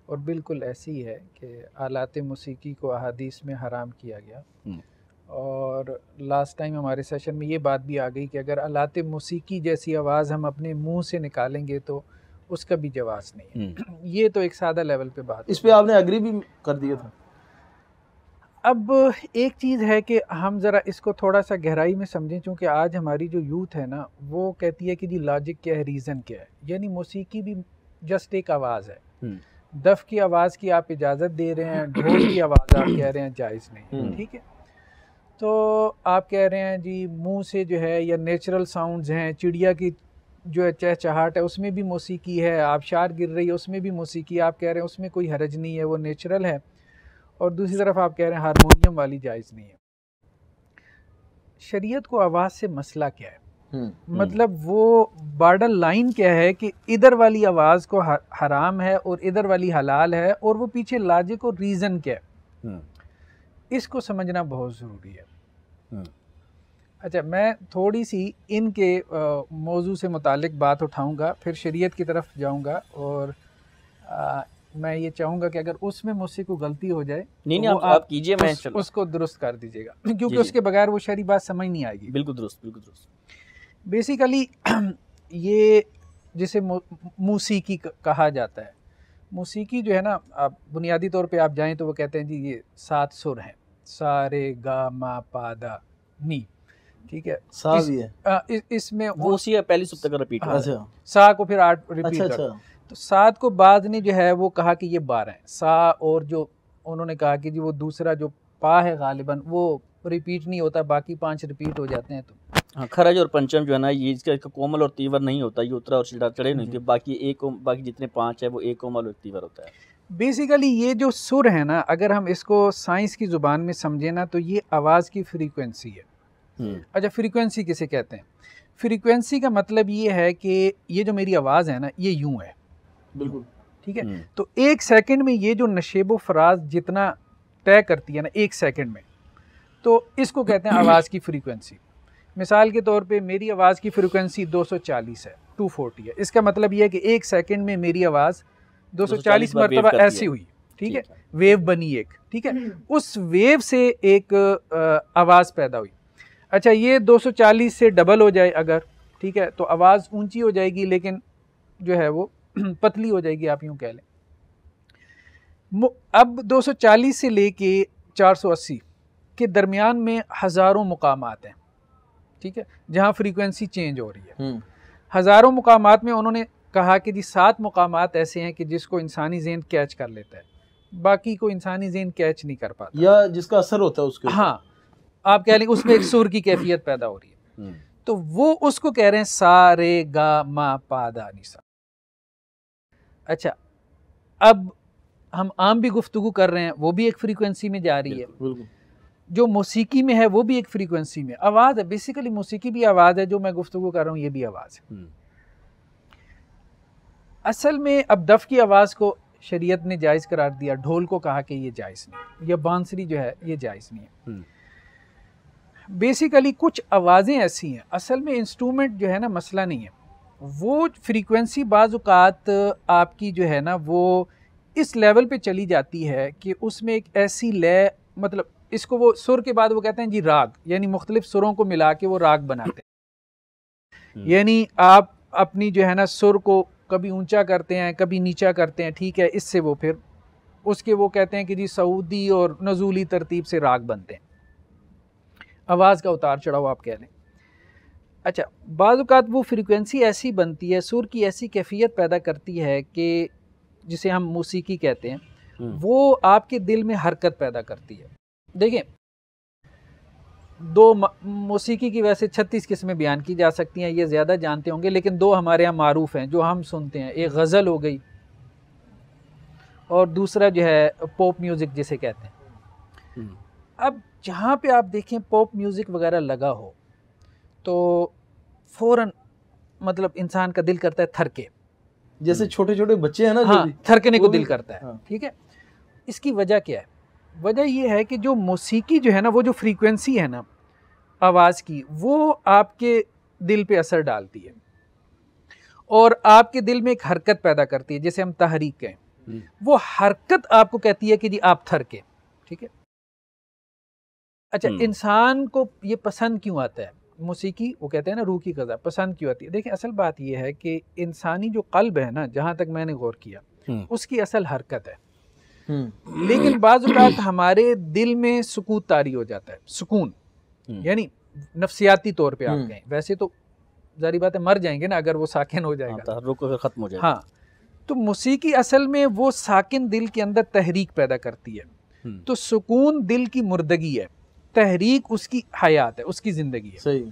[SPEAKER 3] और बिल्कुल ऐसी है कि आलात मौसीकी को अहादीस में हराम किया गया। और लास्ट टाइम हमारे सेशन में ये बात भी आ गई कि अगर आलात मौसीकी जैसी आवाज़ हम अपने मुंह से निकालेंगे तो उसका भी जवाज़ नहीं है। ये तो एक सादा लेवल पे बात,
[SPEAKER 4] इस पे आपने एग्री भी कर दिया था।
[SPEAKER 3] अब एक चीज़ है कि हम ज़रा इसको थोड़ा सा गहराई में समझें, क्योंकि आज हमारी जो यूथ है ना, वो कहती है कि जी लॉजिक क्या है, रीज़न क्या है। यानी मौसीकी भी जस्ट एक आवाज़ है। दफ़ की आवाज़ की आप इजाज़त दे रहे हैं, ढोल की आवाज़ आप कह रहे हैं जायज़ नहीं, ठीक है। तो आप कह रहे हैं जी मुंह से जो है, या नेचुरल साउंड्स हैं, चिड़िया की जो है चहचहाट है उसमें भी मौसीकी है, आबशार गिर रही है उसमें भी मौसीकी, आप कह रहे हैं उसमें कोई हरज नहीं है, वो नेचुरल है। और दूसरी तरफ आप कह रहे हैं हारमोनियम वाली जायज़ नहीं है। शरीयत को आवाज़ से मसला क्या है? मतलब वो बॉर्डर लाइन क्या है कि इधर वाली आवाज़ को हराम है और इधर वाली हलाल है, और वो पीछे लॉजिक और रीज़न क्या है, इसको समझना बहुत ज़रूरी है। अच्छा, मैं थोड़ी सी इनके मौजू से मुतालिक बात उठाऊंगा, फिर शरीयत की तरफ जाऊंगा, और मैं ये चाहूँगा कि अगर उसमें मुझसे कोई गलती हो जाए
[SPEAKER 1] नहीं आप कीजिए, मैं
[SPEAKER 3] उसको दुरुस्त कर दीजिएगा, क्योंकि उसके बगैर वो शरई बात समझ नहीं आएगी।
[SPEAKER 1] बिल्कुल दुरुस्त।
[SPEAKER 3] बेसिकली ये जिसे मौसीकी कहा जाता है, मौसीकी जो है ना, आप बुनियादी तौर पे आप जाएं तो वो कहते हैं जी ये 7 सुर हैं, सा रे गा मा पा दा नी, ठीक है।
[SPEAKER 4] सा भी है
[SPEAKER 3] इसमें
[SPEAKER 1] वो उसी पहली सुर तक रिपीट।
[SPEAKER 3] अच्छा, सा को फिर 8 रिपीट कर। तो 7 को बाद ने जो है वो कहा कि ये 12 है सा, और जो उन्होंने कहा कि जी वो दूसरा जो पा है गालिबन वो रिपीट नहीं होता, बाकी 5 रिपीट हो जाते हैं। तो
[SPEAKER 1] हाँ, खरज और पंचम जो है ना, ये इसका कोमल और तीवर नहीं होता, ये उतरा और चढ़े नहीं होते। बाकी जितने 5 है वो एक कोमल और तीवर होता है।
[SPEAKER 3] बेसिकली ये जो सुर है ना, अगर हम इसको साइंस की ज़ुबान में समझे ना, तो ये आवाज़ की फ्रीक्वेंसी है। अच्छा, फ्रीक्वेंसी किसे कहते हैं? फ्रीक्वेंसी का मतलब ये है कि ये जो मेरी आवाज़ है ना, ये यूं है,
[SPEAKER 4] बिल्कुल
[SPEAKER 3] ठीक है। तो एक सेकंड में ये जो नशेबो फराज जितना तय करती है ना, एक सेकंड में, तो इसको कहते हैं आवाज़ की फ्रीक्वेंसी। मिसाल के तौर पे मेरी आवाज़ की फ्रीक्वेंसी 240 है, 240 है। इसका मतलब ये है कि एक सेकंड में मेरी आवाज़ 240 मरतबा ऐसी हुई, ठीक है, वेव बनी एक, ठीक है। उस वेव से एक आवाज़ पैदा हुई। अच्छा, ये 240 से डबल हो जाए अगर, ठीक है, तो आवाज़ ऊंची हो जाएगी, लेकिन जो है वो पतली हो जाएगी, आप यूं कह लें। अब 240 से लेके 480 के दरमियान में हज़ारों मुकामात हैं, ठीक है, जहाँ फ्रीक्वेंसी चेंज हो रही है। हज़ारों मुकामात में उन्होंने कहा कि जी 7 मुकामात ऐसे हैं कि जिसको इंसानी ज़हन कैच कर लेता है, बाकी को इंसानी ज़हन कैच नहीं कर पाता,
[SPEAKER 4] या जिसका असर होता है उसके ऊपर।
[SPEAKER 3] हाँ, आप कह लें उसमें एक सुर की कैफियत पैदा हो रही है, तो वो उसको कह रहे हैं सा रे गा मा पा दा नी सा। अच्छा, अब हम आम भी गुफ्तगू कर रहे हैं, वो भी एक फ्रीक्वेंसी में जा रही है।
[SPEAKER 4] बिल्कुल।
[SPEAKER 3] जो मौसीकी में है वो भी एक फ्रीक्वेंसी में आवाज़ है। बेसिकली मौसीकी भी आवाज़ है, जो मैं गुफ्तगू कर रहा हूँ ये भी आवाज़ है। असल में अब दफ की आवाज़ को शरीयत ने जायज़ करार दिया, ढोल को कहा कि ये जायज़ नहीं, या बांसुरी जो है ये जायज़ नहीं है। बेसिकली कुछ आवाज़ें ऐसी हैं, असल में इंस्ट्रूमेंट जो है ना मसला नहीं है, वो फ्रीक्वेंसी बाज़ औक़ात आपकी जो है ना वो इस लेवल पे चली जाती है कि उसमें एक ऐसी लय, मतलब इसको वो सुर के बाद वो कहते हैं जी राग, यानी मुख्तलिफ सुरों को मिला के वो राग बनाते हैं। यानी आप अपनी जो है ना सुर को कभी ऊंचा करते हैं, कभी नीचा करते हैं, ठीक है, इससे वो फिर उसके वो कहते हैं कि जी सऊदी और नज़ूली तरतीब से राग बनते हैं, आवाज़ का उतार चढ़ाव आप कह लें। अच्छा, बाज़ औक़ात वो फ्रीक्वेंसी ऐसी बनती है, सुर की ऐसी कैफियत पैदा करती है कि जिसे हम मौसीकी कहते हैं, वो आपके दिल में हरकत पैदा करती है। देखिए, दो मौसीकी की वैसे 36 किस्में बयान की जा सकती हैं, ये ज़्यादा जानते होंगे, लेकिन दो हमारे यहाँ मारूफ़ हैं जो हम सुनते हैं। एक गज़ल हो गई और दूसरा जो है पॉप म्यूज़िक जिसे कहते हैं। अब जहाँ पे आप देखें पॉप म्यूज़िक वगैरह लगा हो तो फ़ौरन मतलब इंसान का दिल करता है थरके,
[SPEAKER 4] जैसे छोटे छोटे बच्चे हैं ना,
[SPEAKER 3] हाँ, थरकने को दिल करता है,
[SPEAKER 4] हाँ।
[SPEAKER 3] ठीक है। इसकी वजह क्या है? वजह ये है कि जो मौसीकी जो है ना, वो जो फ्रीक्वेंसी है ना आवाज़ की, वो आपके दिल पे असर डालती है और आपके दिल में एक हरकत पैदा करती है, जैसे हम तहरीक कहें। वो हरकत आपको कहती है कि जी आप थरके, ठीक है। अच्छा, इंसान को ये पसंद क्यों आता है मौसीकी? वो कहते हैं ना रूह की ग़ज़ा, पसंद क्यों आती है? देखिए, असल बात ये है कि इंसानी जो क़ल्ब है ना, जहाँ तक मैंने गौर किया, उसकी असल हरकत है। लेकिन बाज़ औक़ात हमारे दिल में सुकूत तारी हो जाता है, सुकून, यानी नफ्सियाती तौर पे आप कहें, वैसे तो ज़ाहिर बात है मर जाएंगे ना अगर वो साकिन हो जाएगा,
[SPEAKER 1] तहर्रुक खत्म हो जाएगा।
[SPEAKER 3] हाँ, तो मौसीकी असल में वो साकिन दिल के अंदर तहरीक पैदा करती है। तो सुकून दिल की मुर्दगी है, तहरीक उसकी हयात है, उसकी ज़िंदगी है।
[SPEAKER 4] सही।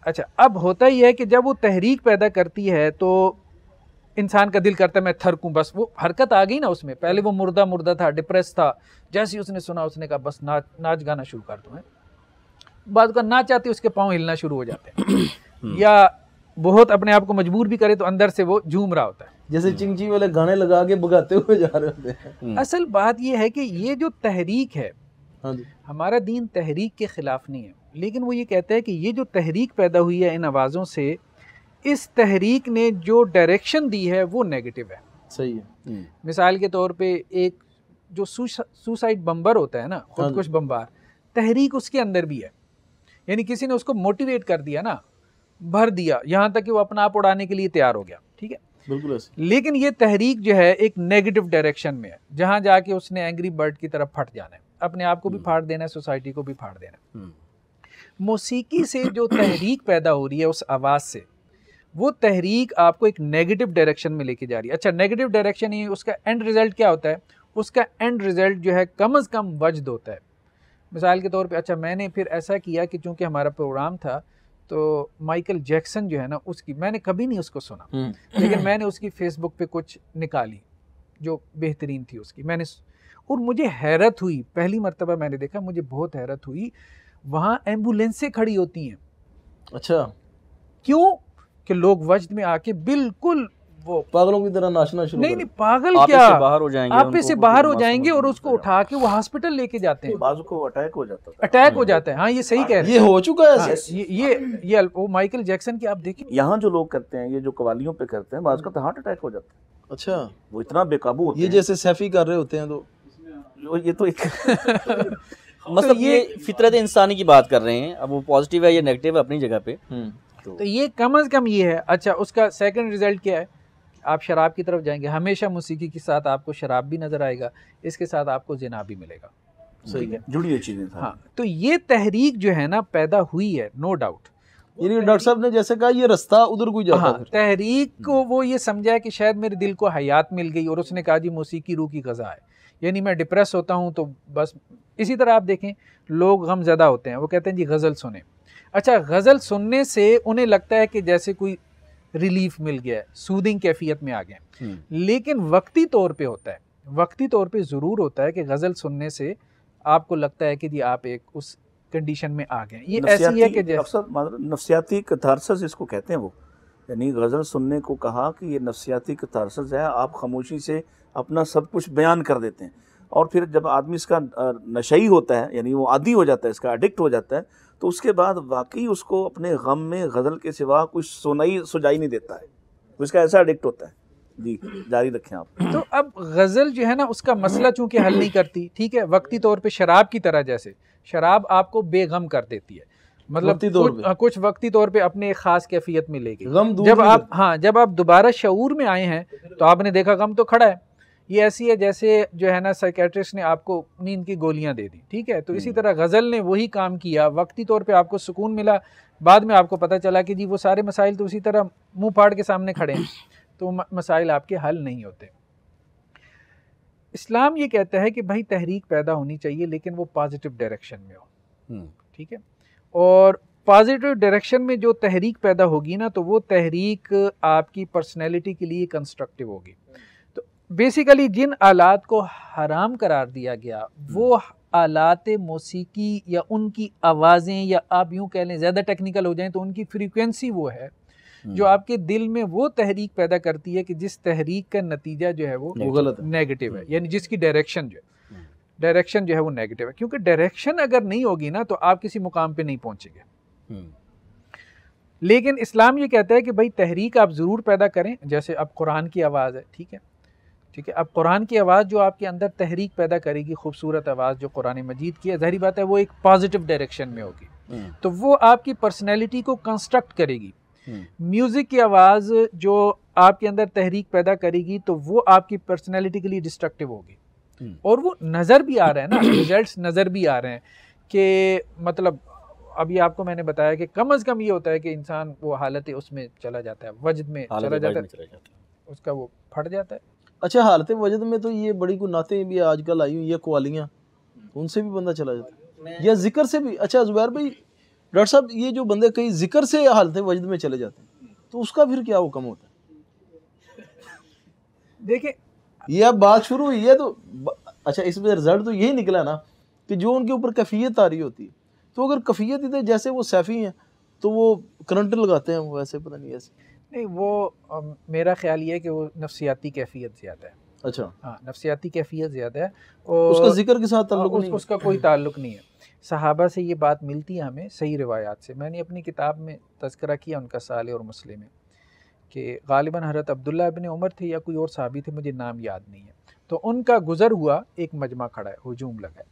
[SPEAKER 3] अच्छा, अब होता ही है कि जब वो तहरीक पैदा करती है तो इंसान का दिल करता है मैं थरकूं, बस वो हरकत आ गई ना उसमें। पहले वो मुर्दा मुर्दा था, डिप्रेस था, जैसे ही उसने सुना उसने कहा बस नाच गाना शुरू कर दूँ। बाद का ना चाहते उसके पाँव हिलना शुरू हो जाते हैं या बहुत अपने आप को मजबूर भी करे तो अंदर से वो झूम रहा होता है,
[SPEAKER 4] जैसे चिंची वाले गाने लगा के भगाते हुए जा रहे होते हैं।
[SPEAKER 3] असल बात यह है कि ये जो तहरीक है,
[SPEAKER 4] हाँ जी,
[SPEAKER 3] हमारा दीन तहरीक के ख़िलाफ़ नहीं है, लेकिन वो ये कहता है कि ये जो तहरीक पैदा हुई है इन आवाज़ों से, इस तहरीक ने जो डायरेक्शन दी है वो नेगेटिव है।
[SPEAKER 4] सही है।
[SPEAKER 3] मिसाल के तौर पे एक जो सुसाइड बम्बर होता है ना, खुदकुश बम्बार, तहरीक उसके अंदर भी है, यानी किसी ने उसको मोटिवेट कर दिया ना, भर दिया, यहाँ तक कि वो अपना आप उड़ाने के लिए तैयार हो गया, ठीक है।
[SPEAKER 4] बिल्कुल ऐसे।
[SPEAKER 3] लेकिन ये तहरीक जो है एक नेगेटिव डायरेक्शन में है, जहाँ जाके उसने एंग्री बर्ड की तरफ फट जाना है, अपने आप को भी फाड़ देना है, सोसाइटी को भी फाड़ देना है। मौसीकी से जो तहरीक पैदा हो रही है उस आवाज़ से, वो तहरीक आपको एक नेगेटिव डायरेक्शन में लेके जा रही है। अच्छा, नेगेटिव डायरेक्शन ही उसका एंड रिज़ल्ट क्या होता है? उसका एंड रिज़ल्ट जो है कम से कम वजद होता है। मिसाल के तौर पे, अच्छा मैंने फिर ऐसा किया कि चूंकि हमारा प्रोग्राम था तो माइकल जैक्सन जो है ना, उसकी मैंने कभी नहीं उसको सुना, लेकिन मैंने उसकी फेसबुक पे कुछ निकाली, जो बेहतरीन थी उसकी, मैंने और मुझे हैरत हुई, पहली मर्तबा मैंने देखा, मुझे बहुत हैरत हुई, वहाँ एम्बुलेंसें खड़ी होती हैं।
[SPEAKER 4] अच्छा,
[SPEAKER 3] क्यों? कि लोग वजद में आके बिल्कुल वो
[SPEAKER 4] पागलों की तरह नाचना शुरू
[SPEAKER 3] नहीं
[SPEAKER 4] कर
[SPEAKER 3] नहीं पागल
[SPEAKER 1] आपे
[SPEAKER 3] क्या,
[SPEAKER 1] से बाहर हो जाएंगे,
[SPEAKER 3] आपे से
[SPEAKER 1] उनको
[SPEAKER 3] बाहर हो
[SPEAKER 1] मासूम
[SPEAKER 3] जाएंगे और
[SPEAKER 1] समझ
[SPEAKER 3] उसको
[SPEAKER 1] जाएगा।
[SPEAKER 3] उठा के वो हॉस्पिटल लेके जाते हैं,
[SPEAKER 2] बाजू को अटैक हो जाता था।
[SPEAKER 3] अटैक हो जाता है। हाँ ये सही कह रहे
[SPEAKER 4] ये
[SPEAKER 3] हैं।
[SPEAKER 4] हो चुका है
[SPEAKER 3] हाँ,
[SPEAKER 4] ऐसे?
[SPEAKER 3] ये वो माइकल जैक्सन की आप देखिए,
[SPEAKER 2] यहाँ जो लोग करते हैं, ये जो कवालियों पे करते हैं, बाज का तो हार्ट अटैक हो जाता है।
[SPEAKER 4] अच्छा,
[SPEAKER 2] वो इतना बेकाबू होते
[SPEAKER 4] ये
[SPEAKER 2] हैं।
[SPEAKER 4] जैसे सैफी कर रहे होते हैं तो
[SPEAKER 2] ये तो एक
[SPEAKER 1] मतलब ये फितरत इंसानी की बात कर रहे हैं, अब वो पॉजिटिव है या नेगेटिव है अपनी जगह पे।
[SPEAKER 3] तो ये कम से कम ये है। अच्छा, उसका सेकंड रिजल्ट क्या है? आप शराब की तरफ जाएंगे, हमेशा मौसीकी के साथ आपको शराब भी नजर आएगा, इसके साथ आपको जिना भी मिलेगा।
[SPEAKER 4] सही है,
[SPEAKER 2] जुड़ी हुई चीजें।
[SPEAKER 3] हाँ, तो ये तहरीक जो है ना पैदा हुई है, नो डाउट।
[SPEAKER 4] यानी डॉक्टर साहब ने जैसे कहा ये रास्ता उधर कोई जाता
[SPEAKER 3] हाँ,
[SPEAKER 4] फिर।
[SPEAKER 3] तहरीक को वो ये समझा कि शायद मेरे दिल को हयात मिल गई और उसने कहा जी मौसीकी रूह की ग़ज़ा है, यानी मैं डिप्रेस होता हूँ तो बस। इसी तरह आप देखें, लोग गमज़दा होते हैं, वो कहते हैं जी गज़ल सुने। अच्छा, गज़ल सुनने से उन्हें लगता है कि जैसे कोई रिलीफ मिल गया है, सूदिंग कैफियत में आ गए, लेकिन वक्ती तौर पे होता है, वक्ती तौर पे ज़रूर होता है कि गज़ल सुनने से आपको लगता है कि जी आप एक उस कंडीशन में आ गए। ये ऐसी है कि जैसे
[SPEAKER 2] नफ्सियाती कथारसस इसको कहते हैं वो, यानी गज़ल सुनने को कहा कि ये नफ्सियाती कथारसस है, आप खामोशी से अपना सब कुछ बयान कर देते हैं। और फिर जब आदमी इसका नशई होता है, यानी वो आदी हो जाता है, इसका एडिक्ट हो जाता है, तो उसके बाद वाकई उसको अपने गम में गज़ल के सिवा कुछ सुझाई नहीं देता है, तो इसका ऐसा एडिक्ट होता है। जी, जारी रखें आप।
[SPEAKER 3] तो अब गज़ल जो है ना उसका मसला चूंकि हल नहीं करती, ठीक है, वक्ती तौर पे शराब की तरह, जैसे शराब आपको बेगम कर देती है, मतलब कुछ वक्ती तौर पे अपने एक खास कैफियत में लेके जब आप दोबारा शऊर में आए हैं तो आपने देखा गम तो खड़ा है। ये ऐसी है जैसे जो है ना साइकेट्रिस्ट ने आपको नींद की गोलियां दे दी, ठीक है, तो इसी तरह गज़ल ने वही काम किया, वक्ती तौर पे आपको सुकून मिला, बाद में आपको पता चला कि जी वो सारे मसाइल तो उसी तरह मुंह फाड़ के सामने खड़े हैं, तो मसाइल आपके हल नहीं होते। इस्लाम ये कहता है कि भाई तहरीक पैदा होनी चाहिए, लेकिन वो पॉजिटिव डायरेक्शन में हो, ठीक है, और पॉजिटिव डायरेक्शन में जो तहरीक पैदा होगी ना, तो वो तहरीक आपकी पर्सनैलिटी के लिए कंस्ट्रक्टिव होगी। तो बेसिकली जिन आलात को हराम करार दिया गया वो आलात मौसीकी या उनकी आवाज़ें, या आप यूँ कह लें ज़्यादा टेक्निकल हो जाएं तो उनकी फ्रीक्वेंसी वो है जो आपके दिल में वो तहरीक पैदा करती है कि जिस तहरीक का नतीजा जो है वो गलत नेगेटिव है, यानी जिसकी डायरेक्शन जो है वो नेगेटिव है। क्योंकि डायरेक्शन अगर नहीं होगी ना तो आप किसी मुकाम पे नहीं पहुंचेंगे। लेकिन इस्लाम ये कहता है कि भाई तहरीक आप ज़रूर पैदा करें, जैसे अब कुरान की आवाज़ है, ठीक है, अब कुरान की आवाज़ जो आपके अंदर तहरीक पैदा करेगी, खूबसूरत आवाज़ जो कुरान मजीद की है, ज़ाहिर बात है वो एक पॉजिटिव डायरेक्शन में होगी, तो वो आपकी पर्सनैलिटी को कंस्ट्रक्ट करेगी। म्यूज़िक की आवाज़ जो आपके अंदर तहरीक पैदा करेगी तो वो आपकी पर्सनैलिटी के लिए डिस्ट्रक्टिव होगी, और वो नज़र भी आ रहा है ना, रिजल्ट्स नज़र भी आ रहे हैं कि मतलब अभी आपको मैंने बताया कि कम अज़ कम ये होता है कि इंसान वो हालत उसमें चला जाता है, वजद में चला जाता है, उसका वो फट जाता है।
[SPEAKER 4] अच्छा, हालत वजद में तो ये बड़ी को नाते भी आजकल आई हुई है, कवालियाँ, उनसे भी बंदा चला जाता है, या जिक्र से भी। अच्छा जुबैर भाई, डॉक्टर साहब, ये जो बंदे कई जिक्र से हालत वजद में चले जाते हैं तो उसका फिर क्या हुक्म होता है?
[SPEAKER 3] देखिए,
[SPEAKER 4] ये अब बात शुरू हुई है तो अच्छा, इसमें रिजल्ट तो यही निकला ना कि जो उनके ऊपर कैफियत आ रही होती है, तो अगर कैफियत इधर जैसे वो सैफी हैं तो वो करंट लगाते हैं, वो ऐसे पता नहीं ऐसे
[SPEAKER 3] नहीं, वो मेरा ख्याल ये है कि वो नफ्सियाती कैफियत ज़्यादा है।
[SPEAKER 4] अच्छा,
[SPEAKER 3] हाँ, नफ्सियाती कैफियत ज़्यादा है, और
[SPEAKER 4] उसका जिक्र के साथ ताल्लुक नहीं,
[SPEAKER 3] उसका कोई ताल्लुक नहीं है। सहाबा से ये बात मिलती है हमें सही रिवायात से। मैंने अपनी किताब में तज़किरा किया उनका साले और मसले में कि गालिबन हज़रत अब्दुल्ला इब्न उमर थे या कोई और सहाबी थे, मुझे नाम याद नहीं है, तो उनका गुज़र हुआ, एक मजमा खड़ा है, हुजूम लगा है,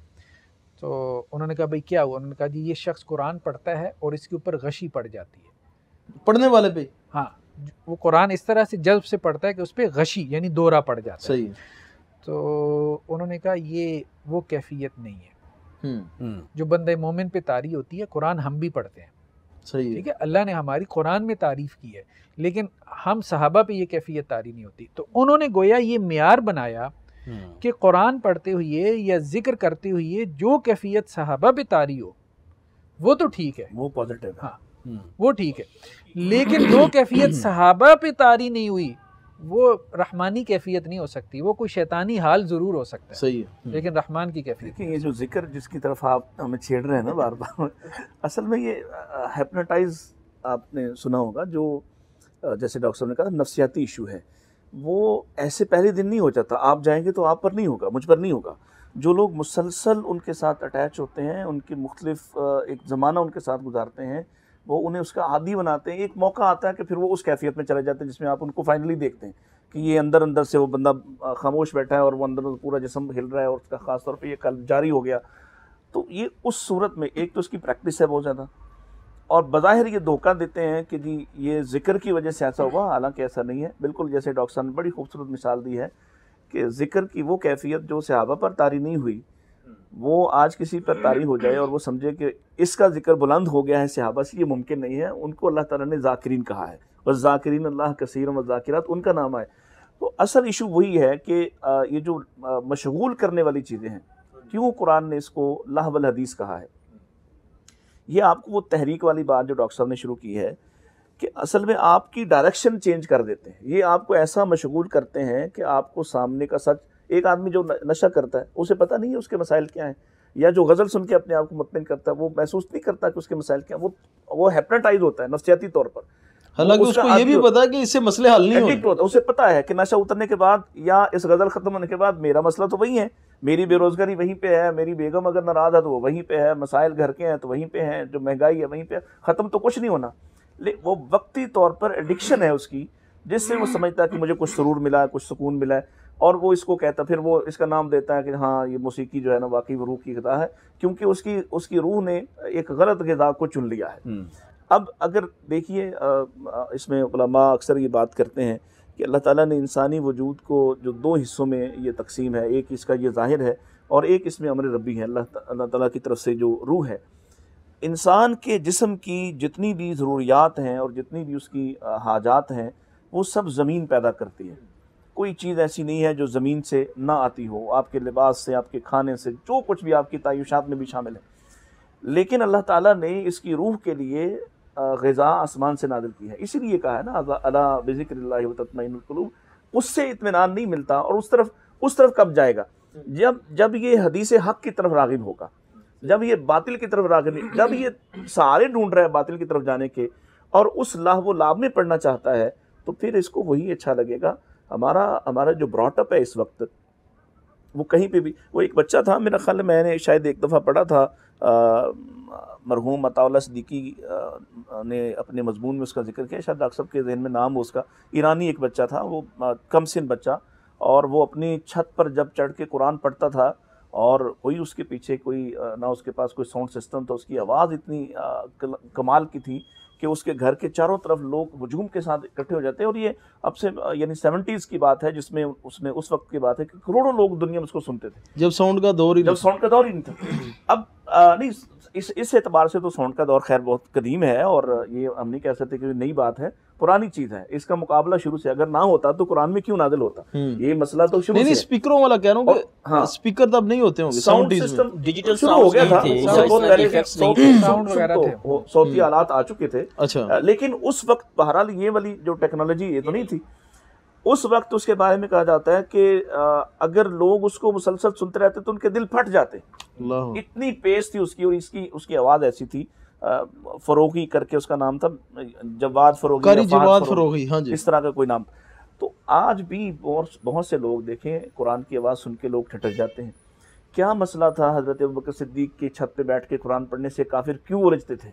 [SPEAKER 3] तो उन्होंने कहा भाई क्या हुआ? उन्होंने कहा जी ये शख्स कुरान पढ़ता है और इसके ऊपर गशी पड़ जाती है,
[SPEAKER 4] पढ़ने वाले पे।
[SPEAKER 3] हाँ, वो कुरान इस तरह से जज्ब से पढ़ता है कि उस पर गशी यानी दौरा पड़ जाता है।
[SPEAKER 4] सही है।
[SPEAKER 3] तो उन्होंने कहा ये वो कैफियत नहीं है जो बंदे मोमिन पे तारी होती है। कुरान हम भी पढ़ते हैं,
[SPEAKER 4] सही है,
[SPEAKER 3] ठीक है, अल्लाह ने हमारी कुरान में तारीफ़ की है, लेकिन हम सहाबा पे ये कैफियत तारी नहीं होती। तो उन्होंने गोया ये मियार बनाया कि कुरान पढ़ते हुए या जिक्र करते हुए जो कैफियत सहाबा पे तारी हो वो तो ठीक है,
[SPEAKER 2] वो पॉजिटिव,
[SPEAKER 3] हाँ वो ठीक है, लेकिन जो कैफियत सहाबा पे तारी नहीं हुई वो रहमानी कैफियत नहीं हो सकती, वो कोई शैतानी हाल ज़रूर हो सकता है,
[SPEAKER 4] सही है।
[SPEAKER 3] लेकिन रहमान की कैफियत।
[SPEAKER 2] देखिए ये जो जिक्र जिसकी तरफ आप हमें छेड़ रहे हैं ना बार बार, असल में ये हिप्नोटाइज आपने सुना होगा, जो जैसे डॉक्टर साहब ने कहा नफ्सियाती इशू है, वो ऐसे पहले दिन नहीं हो जाता। आप जाएंगे तो आप पर नहीं होगा, मुझ पर नहीं होगा। जो लोग मुसलसल उनके साथ अटैच होते हैं, उनकी मुख्तलिफ एक ज़माना उनके साथ गुजारते हैं, वो उन्हें उसका आदी बनाते हैं। एक मौका आता है कि फिर वो उस कैफियत में चले जाते हैं जिसमें आप उनको फाइनली देखते हैं कि ये अंदर अंदर से वो बंदा खामोश बैठा है और वो अंदर पूरा जिस्म हिल रहा है और उसका ख़ास तौर पे ये कल जारी हो गया। तो ये उस सूरत में एक तो उसकी प्रैक्टिस है बहुत ज़्यादा, और बज़ाहिर ये धोखा देते हैं कि जी ये ज़िक्र की वजह से ऐसा हुआ, हालांकि ऐसा नहीं है। बिल्कुल जैसे डॉक्टर साहब ने बड़ी खूबसूरत मिसाल दी है कि ज़िक्र की वो कैफियत जो सहाबा पर तारी नहीं हुई, वो आज किसी पर तारी हो जाए और वो समझे कि इसका जिक्र बुलंद हो गया है सहाबा से, ये मुमकिन नहीं है। उनको अल्लाह ताला ने ज़ाकिरीन कहा है, और ज़ाकिरीन अल्लाह कसीर व ज़ाकिरात उनका नाम है। तो असल इशू वही है कि ये जो मशगूल करने वाली चीज़ें हैं, क्यों कुरान ने इसको लहव वल हदीस कहा है। ये आपको वो तहरीक वाली बात जो डॉक्टर साहब ने शुरू की है कि असल में आपकी डायरेक्शन चेंज कर देते हैं। ये आपको ऐसा मशगूल करते हैं कि आपको सामने का सच, एक आदमी जो नशा करता है उसे पता नहीं है उसके मसाइल क्या हैं, या जो गज़ल सुन के अपने आप को मुतमिन करता है वो महसूस नहीं करता कि उसके मसाइल क्या हैं, वो हिप्नोटाइज होता है नफ्सियाती तौर पर।
[SPEAKER 4] हालांकि उसको ये भी पता है कि इससे मसले हल नहीं होते।
[SPEAKER 2] उसे पता है कि नशा उतरने के बाद या इस गज़ल ख़त्म होने के बाद मेरा मसला तो वही है, मेरी बेरोज़गारी वहीं पे है, मेरी बेगम अगर नाराज़ है तो वो वहीं पे है, मसाइल घर के हैं तो वहीं पे हैं, जो महंगाई है वहीं पे है, ख़त्म तो कुछ नहीं होना। वो वक्ती तौर पर एडिक्शन है उसकी, जिससे वो समझता है कि मुझे कुछ सुरूर मिला है, कुछ सुकून मिला है, और वो इसको कहता, फिर वो इसका नाम देता है कि हाँ ये मौसीकी जो है ना वाकई वो रूह की ग़िज़ा है, क्योंकि उसकी रूह ने एक गलत ग़िज़ा को चुन लिया है। अब अगर देखिए इसमें उलमा अक्सर ये बात करते हैं कि अल्लाह ताला ने इंसानी वजूद को जो दो हिस्सों में ये तकसीम है, एक इसका ये ज़ाहिर है और एक इसमें अमर रब्बी है, अल्लाह ताला की तरफ से जो रूह है। इंसान के जिस्म की जितनी भी ज़रूरियात हैं और जितनी भी उसकी हाजात हैं, वो सब ज़मीन पैदा करती है। कोई चीज़ ऐसी नहीं है जो ज़मीन से ना आती हो, आपके लिबास से, आपके खाने से, जो कुछ भी आपकी तायुशात में भी शामिल है। लेकिन अल्लाह ताला ने इसकी रूह के लिए ग़िज़ा आसमान से नाज़िल की है। इसीलिए कहा है ना अला बिज़िक्रिल्लाहि व तत्मइन्नुल क़ुलूब, उससे इत्मीनान नहीं मिलता। और उस तरफ कब जाएगा? जब ये हदीस हक़ की तरफ राग़िब होगा, जब ये बातिल की तरफ राग़िब, जब ये सहारे ढूंढ रहा है बातिल की तरफ जाने के और उस लाभ व लाभ में पढ़ना चाहता है, तो फिर इसको वही अच्छा लगेगा। हमारा जो ब्रॉटअप है इस वक्त, वो कहीं पे भी, वो एक बच्चा था, मेरा ख्याल मैंने शायद एक दफ़ा पढ़ा था, मरहूम अताउल्लाह सिद्दीकी ने अपने मजमून में उसका जिक्र किया, शायद डॉक्टर साहब के ज़हन में नाम हो उसका, ईरानी एक बच्चा था, वो कम सिन बच्चा, और वो अपनी छत पर जब चढ़ के कुरान पढ़ता था और कोई उसके पीछे कोई ना उसके पास कोई साउंड सिस्टम, तो उसकी आवाज़ इतनी कमाल की थी कि उसके घर के चारों तरफ लोग हुजूम के साथ इकट्ठे हो जाते हैं। और ये अब से यानी 70s की बात है, जिसमें उसमें उस वक्त की बात है कि करोड़ों लोग दुनिया में उसको सुनते थे, जब साउंड का दौर ही नहीं था। अब नहीं, इस एतबार से तो साउंड का दौर खैर बहुत कदीम है, और ये हम नहीं कह सकते कि नई बात है, पुरानी चीज़ है। इसका मुकाबला शुरू से अगर ना होता तो कुरान में क्यों नाज़िल होता? ये मसला तो शुरू से
[SPEAKER 4] स्पीकरों वाला कह रहा हूँ, हाँ, स्पीकर तब नहीं होते होंगे,
[SPEAKER 2] साउंड सिस्टम डिजिटल शुरू हो गया था, सौती आलात आ चुके थे।
[SPEAKER 4] अच्छा,
[SPEAKER 2] लेकिन उस वक्त बहरहाल ये वाली जो टेक्नोलॉजी ये तो नहीं थी उस वक्त। उसके बारे में कहा जाता है कि अगर लोग उसको मुसलसल सुनते रहते तो उनके दिल फट जाते, इतनी पेश थी उसकी, और उसकी आवाज़ ऐसी थी। फरोगी करके उसका नाम था, जवाद फरोगी, हाँ जी, इस तरह का कोई नाम। तो आज भी बहुत से लोग देखें कुरान की आवाज़ सुन के लोग ठटक जाते हैं। क्या मसला था हज़रत अबू बकर सिद्दीक की छत पे बैठ के कुरान पढ़ने से काफिर क्यों उलझते थे,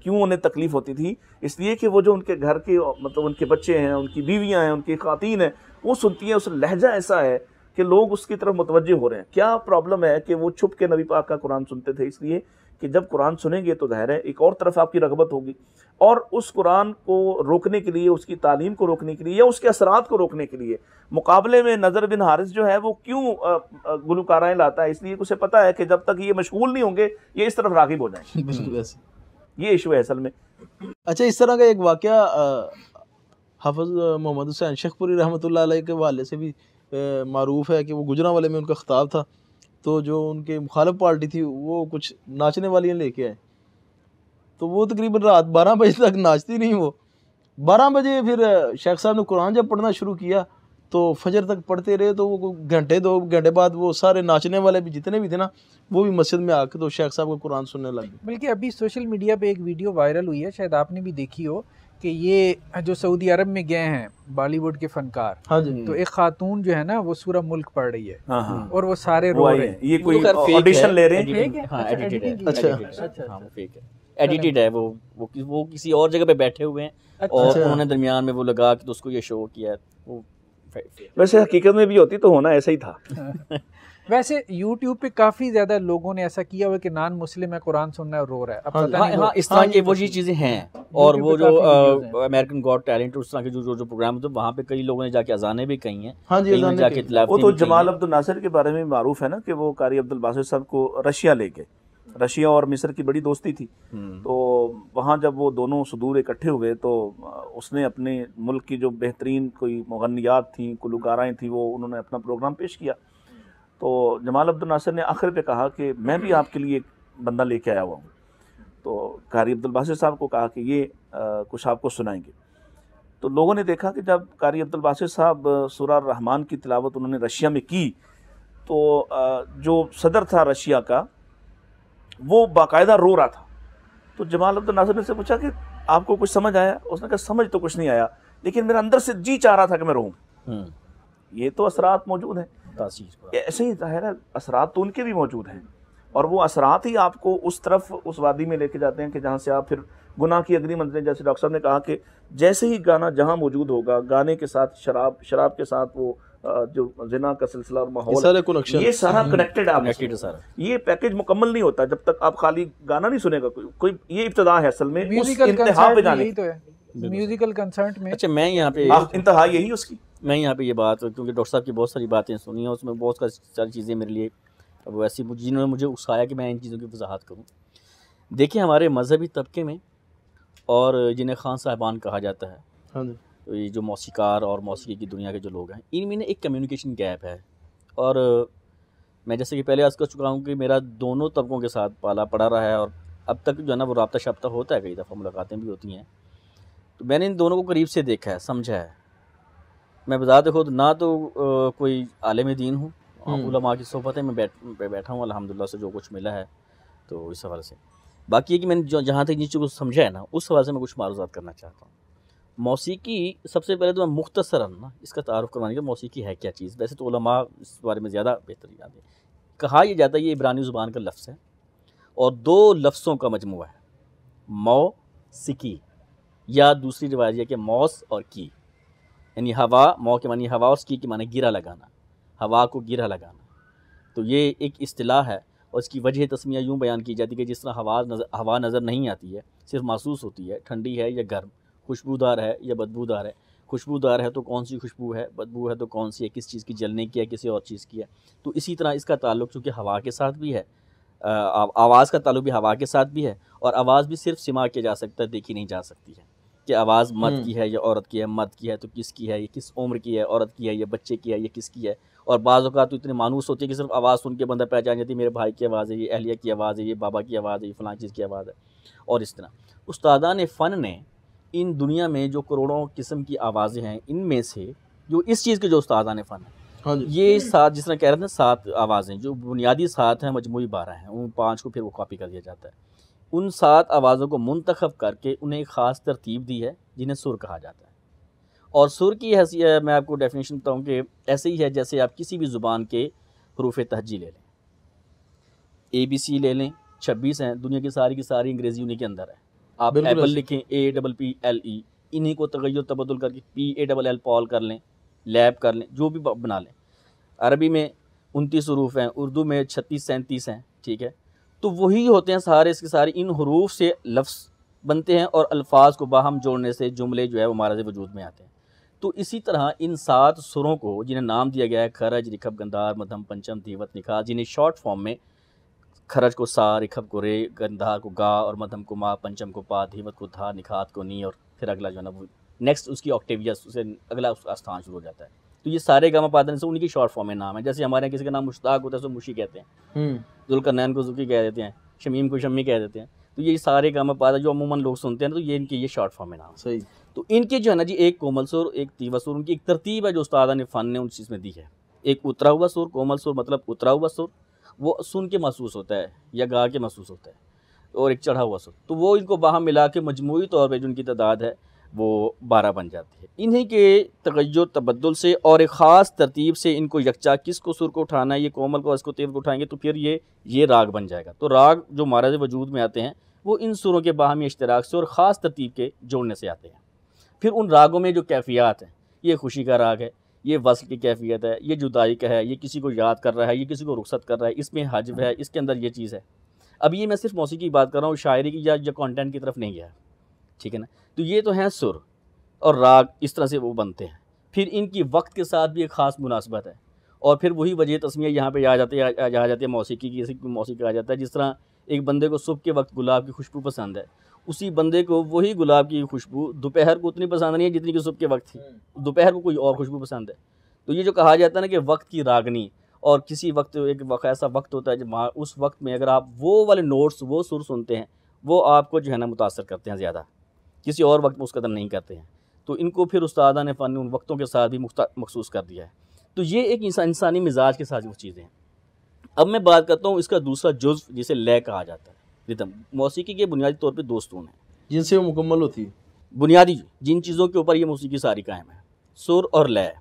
[SPEAKER 2] क्यों उन्हें तकलीफ होती थी? इसलिए कि वो जो उनके घर के मतलब उनके बच्चे हैं, उनकी बीवियां हैं, उनकी खातीन हैं, वो सुनती हैं, उस लहजा ऐसा है कि लोग उसकी तरफ मुतवज्जे हो रहे हैं। क्या प्रॉब्लम है कि वो छुप के नबी पाक का कुरान सुनते थे? इसलिए कि जब कुरान सुनेंगे तो ज़ाहिर है एक और तरफ आपकी रग़बत होगी, और उस कुरान को रोकने के लिए, उसकी तालीम को रोकने के लिए या उसके असरात को रोकने के लिए मुकाबले में नज़र बिन हारिस जो है वो क्यों गुलकाराएँ लाता है? इसलिए उसे पता है कि जब तक ये मशगूल नहीं होंगे ये इस तरफ राग़िब हो जाएंगे। ये इशू है असल में।
[SPEAKER 4] अच्छा, इस तरह का एक वाक़या हाफ़िज़ मोहम्मद हुसैन शेखपुरी रहमतुल्लाह अलैह के वाले से भी मारूफ़ है कि वो गुजरांवाले में उनका ख़िताब था, तो जो उनके मुखालिफ पार्टी थी वो कुछ नाचने वालियाँ लेके आए, तो वो तकरीबन रात 12 बजे तक नाचती नहीं वो, 12 बजे फिर शेख साहब ने कुरान जब पढ़ना शुरू किया तो फजर तक पढ़ते रहे, तो वो घंटे 2 घंटे बाद वो सारे नाचने वाले भी जितने भी थे ना, वो भी मस्जिद में आके तो शेख साहब का कुरान सुनने लग गए।
[SPEAKER 3] बल्कि अभी सोशल मीडिया पे एक वीडियो वायरल हुई है, शायद आपने भी देखी हो, कि ये जो सऊदी अरब में गए हैं बॉलीवुड के फनकार,
[SPEAKER 4] हाँ जी,
[SPEAKER 3] तो एक खातून जो है ना वो सूरह मुल्क पढ़ रही है,
[SPEAKER 2] हाँ हाँ,
[SPEAKER 3] और वो सारे रो रहे हैं।
[SPEAKER 2] ये कोई ऑडिशन ले रहे हैं।
[SPEAKER 3] फेक है?
[SPEAKER 5] हाँ,
[SPEAKER 3] अच्छा,
[SPEAKER 5] एडिटेड है।
[SPEAKER 3] editing
[SPEAKER 4] अच्छा।
[SPEAKER 5] हाँ, वो फेक है, एडिटेड है। वो किसी और जगह पे बैठे हुए हैं और
[SPEAKER 4] अच्छा।
[SPEAKER 5] उन्होंने दरमियान में वो लगा कि तो उसको ये शो किया है, वो
[SPEAKER 2] वैसे हकीकत में भी होती तो होना ऐसा ही था।
[SPEAKER 3] वैसे YouTube पे काफी ज्यादा लोगों ने ऐसा किया हुआ कि नॉन मुस्लिम है, कुरान सुनना है और रो रहा है। अब पता
[SPEAKER 5] हाँ
[SPEAKER 3] नहीं
[SPEAKER 5] हाँ,
[SPEAKER 3] वो-
[SPEAKER 5] इस तरह की वो जी चीज़ें हैं। और
[SPEAKER 3] YouTube
[SPEAKER 5] वो
[SPEAKER 3] पे
[SPEAKER 5] जो
[SPEAKER 3] काफी videos हैं।
[SPEAKER 5] अमेरिकन गॉट टैलेंट, उस तरह के जो प्रोग्राम होते हैं, वहाँ पे कई लोगों ने जाके अजानें भी कही हैं,
[SPEAKER 4] हाँ जी,
[SPEAKER 5] कईयों ने
[SPEAKER 4] अजानें
[SPEAKER 5] जाके
[SPEAKER 4] कही।
[SPEAKER 2] वो
[SPEAKER 5] तिलावतें
[SPEAKER 2] तो
[SPEAKER 5] भी की
[SPEAKER 2] जमाल
[SPEAKER 5] हैं।
[SPEAKER 2] अब्दुल नासिर के बारे में मारूफ है ना कि वो कारी अब्दुल बासित साहब को रशिया ले गए। रशिया और मिस्र की बड़ी दोस्ती थी, तो वहाँ जब वो दोनों सुदूर इकट्ठे हुए तो उसने अपने मुल्क की जो बेहतरीन कोई मुगन्नियात थी, गुलकाराएँ थी, वो उन्होंने अपना प्रोग्राम पेश किया। तो जमाल अब्दुल नासिर ने आखिर पे कहा कि मैं भी आपके लिए एक बंदा लेके आया हुआ हूँ। तो कारी अब्दुल बासित साहब को कहा कि ये कुछ आपको सुनाएंगे। तो लोगों ने देखा कि जब कारी अब्दुल बासित साहब सूरा रहमान की तिलावत उन्होंने रशिया में की, तो जो सदर था रशिया का वो बाकायदा रो रहा था। तो जमाल अब्दुल नासिर ने से पूछा कि आपको कुछ समझ आया? उसने कहा समझ तो कुछ नहीं आया, लेकिन मेरा अंदर से जी चाह रहा था कि मैं रोऊं। ये तो असरात मौजूद हैं,
[SPEAKER 5] तासीर
[SPEAKER 2] ऐसे ही जाहिर है असरात तो उनके भी मौजूद हैं, और वो असरात ही आपको उस तरफ उस वादी में लेके जाते हैं कि जहाँ से आप फिर गुनाह की अगली मंजिलें, जैसे डॉक्टर साहब ने कहा कि जैसे ही गाना जहाँ मौजूद होगा, गाने के साथ शराब, शराब के साथ वो जो जिना का सिलसिला और माहौल,
[SPEAKER 4] सारे connection।
[SPEAKER 2] ये सारा कनेक्टेड है आपस
[SPEAKER 5] कनेक्टेड है
[SPEAKER 2] में।
[SPEAKER 5] सारा।
[SPEAKER 2] ये पैकेज मुकम्मल नहीं होता जब तक आप खाली गाना नहीं सुनेगा कोई ये इब्तिदा है असल में उस
[SPEAKER 3] म्यूजिकल
[SPEAKER 2] इंतहा
[SPEAKER 3] कंसर्ट
[SPEAKER 2] पे
[SPEAKER 3] में
[SPEAKER 2] जाने
[SPEAKER 3] यही तो है, म्यूजिकल कंसर्ट में।
[SPEAKER 5] अच्छा, मैं यहाँ पे
[SPEAKER 2] इंतहा यही उसकी।
[SPEAKER 5] मैं यहाँ पे ये बात, क्योंकि डॉक्टर साहब की बहुत सारी बातें सुनी हैं, उसमें बहुत सारी चीज़ें मेरे लिए अब वैसी जिन्होंने मुझे उकसाया कि मैं इन चीज़ों की वजाहत करूँ। देखिए, हमारे मजहबी तबके में और जिन्हें खान साहबान कहा जाता है,
[SPEAKER 4] हाँ जी,
[SPEAKER 5] तो ये जो मौसीकार और मौसीकी की दुनिया के जो लोग हैं, इनमें एक कम्युनिकेशन गैप है। और मैं जैसे कि पहले अर्ज़ कर चुका हूँ कि मेरा दोनों तबकों के साथ पाला पड़ा रहा है, और अब तक जो है ना वो राब्ता शाब्ता होता है, कई दफ़ा मुलाकातें भी होती हैं। तो मैंने इन दोनों को करीब से देखा है, समझा है। मैं बता खुद ना तो कोई आलिम दीन हूँ, उलमा की सोहबत में बैठा हूँ अल्हम्दुलिल्लाह से जो कुछ मिला है, तो इस हवाले से। बाकी ये कि मैंने जो जहाँ तक जिन चीज़ों को समझा है ना, उस हवाले से मैं कुछ मारूज़ात करना चाहता हूँ। मौसीकी, सबसे पहले तो मैं मुख्तसरन ना इसका तारुफ़ करवाने का, मौसीकी है क्या चीज़। वैसे तो उलमा इस बारे में ज़्यादा बेहतर याद है। कहा यह जाता है ये इब्रानी ज़ुबान का लफ्ज़ है और 2 लफ्ज़ों का मजमुआ है, मौसीकी, या दूसरी रिवायत है कि मौस और की, यानी हवा, मौ के मानी हवा और की के मानी गिरा लगाना, हवा को गिरा लगाना। तो ये एक इस्तिलाह है और इसकी वजह तस्मिया यूँ बयान की जाती है कि जिस तरह हवा नज़र नहीं आती है, सिर्फ महसूस होती है, ठंडी है या गर्म, खुशबूदार है या बदबूदार है। खुशबूदार है तो कौन सी खुशबू है, बदबू है तो कौन सी है, किस चीज़ की जलने की है, किसी और चीज़ की है। तो इसी तरह इसका ताल्लुक़ चूँकि हवा के साथ भी है, आवाज़ का ताल्लुक़ भी हवा के साथ भी है, और आवाज़ भी सिर्फ सिमा किया जा सकता है, देखी नहीं जा सकती है कि आवाज़ मर्द की है या औरत की है, मर्द की है तो किसकी है, ये किस उम्र की है, औरत की है या बच्चे की है, ये किसकी है। और बाज़ औक़ात तो इतने मानूस होती है कि सिर्फ आवाज़ सुन के बंदा पहचान जाती है, मेरे भाई की आवाज़ है, ये अहलिया की आवाज़ है, ये बाबा की आवाज़ है, ये फ़लाँ चीज़ की आवाज़ है। और इस तरह उस्तादान फ़न ने इन दुनिया में जो करोड़ों किस्म की आवाज़ें हैं, इनमें से जो इस चीज़ के जो उस्तादान फ़न है,
[SPEAKER 4] हाँ जी,
[SPEAKER 5] ये 7, जिस तरह कह रहे थे 7 आवाज़ें, जो बुनियादी 7 हैं, मजमूई 12 हैं, उन 5 को फिर वो कॉपी कर दिया जाता है। उन 7 आवाज़ों को मुंतखब करके उन्हें एक ख़ास तरतीब दी है जिन्हें सुर कहा जाता है। और सुर की हैसियत मैं आपको डेफिनेशन बताऊँ कि ऐसे ही है जैसे आप किसी भी ज़ुबान के हरूफ तहज्जी ले लें, ABC ले लें, 26 हैं, दुनिया की सारी अंग्रेज़ी उन्हीं के अंदर है। आप एप्पल लिखें, APPLE, इन्हीं को तगय्युर तबद्दुल करके PALL पॉल कर लें, लैब कर लें, जो भी बना लें। अरबी में 29 हरूफ हैं, उर्दू में 36-37 हैं, ठीक है। तो वही होते हैं सारे इसके सारे, इन हरूफ से लफ्ज़ बनते हैं और अल्फाज को बाहम जोड़ने से जुमले जो है वो हमारे वजूद में आते हैं। तो इसी तरह इन 7 सुरों को जिन्हें नाम दिया गया है खरज, रिखब, गंधार, मध्यम, पंचम, धीवत, निखार, जिन्हें शॉर्ट फॉर्म में खरज को सा, रिखब को रे, गंधार को गा और मध्यम को मा, पंचम को पा, धीवत को धा, निखात को नी, और फिर अगला जो है ना वो नेक्स्ट उसकी ऑक्टेविया से अगला स्थान शुरू हो जाता है। तो ये सारे गामा पादन से उनकी शॉर्ट फॉर्म में नाम है। जैसे हमारे यहाँ किसी का नाम मुश्ताक होता है तो मुशी कहते हैं, जुल्करनैन को जुकी कह देते हैं, शमीम को शम्मी कह देते हैं। तो ये सारे गामा पादा जो अमूमन लोग सुनते हैं तो ये इनकी ये शॉर्ट फॉर्म में नाम।
[SPEAKER 4] सही।
[SPEAKER 5] तो इनके जो है ना जी, एक कोमल सुर, एक तीव्र सुर, उनकी एक तरतीब है जो उस्ताद ने फ़न ने उन चीज़ में दी है। एक उतरा हुआ सुर, कोमल सुर मतलब उतरा हुआ सुर, वो सुन के महसूस होता है या गा के महसूस होता है, और एक चढ़ा हुआ सुर, तो वो इनको वहाँ मिला के मजमूई तौर पे जो उनकी तादाद है वो 12 बन जाती है। इन्हीं के तगय्युर तबद्दुल से और एक ख़ास तरतीब से इनको यकचा किसको सुर को उठाना है, ये कोमल को इसको तीव्र को उठाएंगे तो फिर ये राग बन जाएगा। तो राग जो महाराज वजूद में आते हैं वो इन सुरों के बाहमी इश्तराक से और ख़ास तरतीब के जोड़ने से आते हैं। फिर उन रागों में जो कैफियत हैं, ये खुशी का राग है, ये वस्ल की कैफियत है, ये जुदाई का है, ये किसी को याद कर रहा है, ये किसी को रुखसत कर रहा है, इसमें हज्व है, इसके अंदर ये चीज़ है। अब ये मैं सिर्फ मौसीकी की बात कर रहा हूँ, शायरी की या कंटेंट की तरफ नहीं गया, ठीक है ना। तो ये तो हैं सुर और राग, इस तरह से वो बनते हैं। फिर इनकी वक्त के साथ भी एक ख़ास मुनासबत है, और फिर वही वजह तस्मिया यहाँ पे आ जाती है मौसीकी की। मौसीकी आ जाता है जिस तरह एक बंदे को सुबह के वक्त गुलाब की खुशबू पसंद है, उसी बंदे को वही गुलाब की खुशबू दोपहर को उतनी पसंद नहीं है जितनी कि सुबह के वक्त थी, दोपहर को कोई और खुशबू पसंद है। तो ये जो कहा जाता है ना कि वक्त की रागनी, और किसी वक्त एक ऐसा वक्त होता है जब उस वक्त में अगर आप वो वाले नोट्स, वो सुर सुनते हैं, वो आपको जो है ना मुतासर करते हैं ज़्यादा, किसी और वक्त में उस कदर नहीं करते हैं। तो इनको फिर उस्तादा ने फ़न उन वक्तों के साथ भी मखसूस कर दिया है। तो ये एक इंसानी मिजाज के साथ वो चीज़ें हैं। अब मैं बात करता हूँ इसका दूसरा जुज़्व जिसे लय कहा जाता है, रिदम। मौसीकी के बुनियादी तौर पे दो स्तून हैं
[SPEAKER 4] जिनसे वो मुकम्मल होती है,
[SPEAKER 5] बुनियादी जिन चीज़ों के ऊपर ये मौसीकी सारी कायम है, सुर और लय।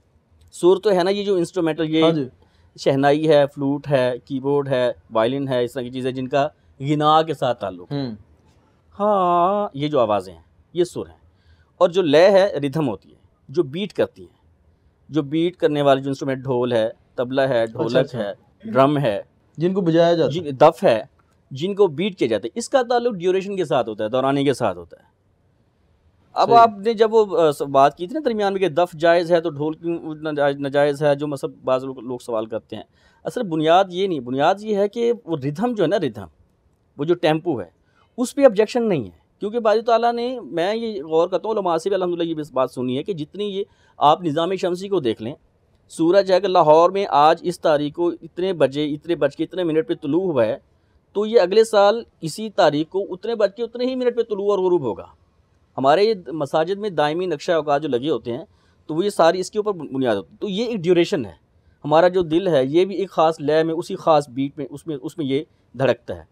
[SPEAKER 5] सुर तो है ना ये जो इंस्ट्रूमेंटल, ये शहनाई है, फ्लूट है, कीबोर्ड है, वायलिन है, इस तरह की चीज़ें जिनका गिना के साथ ताल्लुक़ है। हाँ, ये जो आवाज़ें हैं ये सुर हैं। और जो लय है रिदम होती है, जो बीट करती है, जो बीट करने वाले जो इंस्ट्रूमेंट, ढोल है, तबला है, ढोलक है, ड्रम है, जिनको बजाया जाता है, दफ है, जिनको बीट किए जाते हैं, इसका ताल्लुक ड्यूरेशन के साथ होता है, दौरानी के साथ होता है। अब आपने जब वो बात की थी ना दरमियान में कि दफ जायज़ है तो ढोल क्यों नाजायज़ है, जो मतलब बाज़ लोग सवाल करते हैं, असल बुनियाद ये नहीं, बुनियाद ये है कि वो रिदम जो है ना, रिदम वो जो टेम्पो है उस पर ऑब्जेक्शन नहीं है। क्योंकि बारी ताला ने, मैं ये गौर करता हूँ उलमा से भी अल्हम्दुलिल्लाह ये बात सुनी है कि जितनी ये आप निज़ाम शमसी को देख लें, सूरज है कि लाहौर में आज इस तारीख को इतने बजे इतने बज के इतने मिनट पे तुलू हुआ है, तो ये अगले साल इसी तारीख को उतने बज के उतने ही मिनट पे तुलू और गुरूब होगा। हमारे ये मसाजिद में दायमी नक्शा औकात जो लगे होते हैं, तो वो ये सारी इसके ऊपर बुनियाद होती है। तो ये एक ड्यूरेशन है, हमारा जो दिल है ये भी एक ख़ास लय में, उसी ख़ास बीट में, उसमें ये धड़कता है।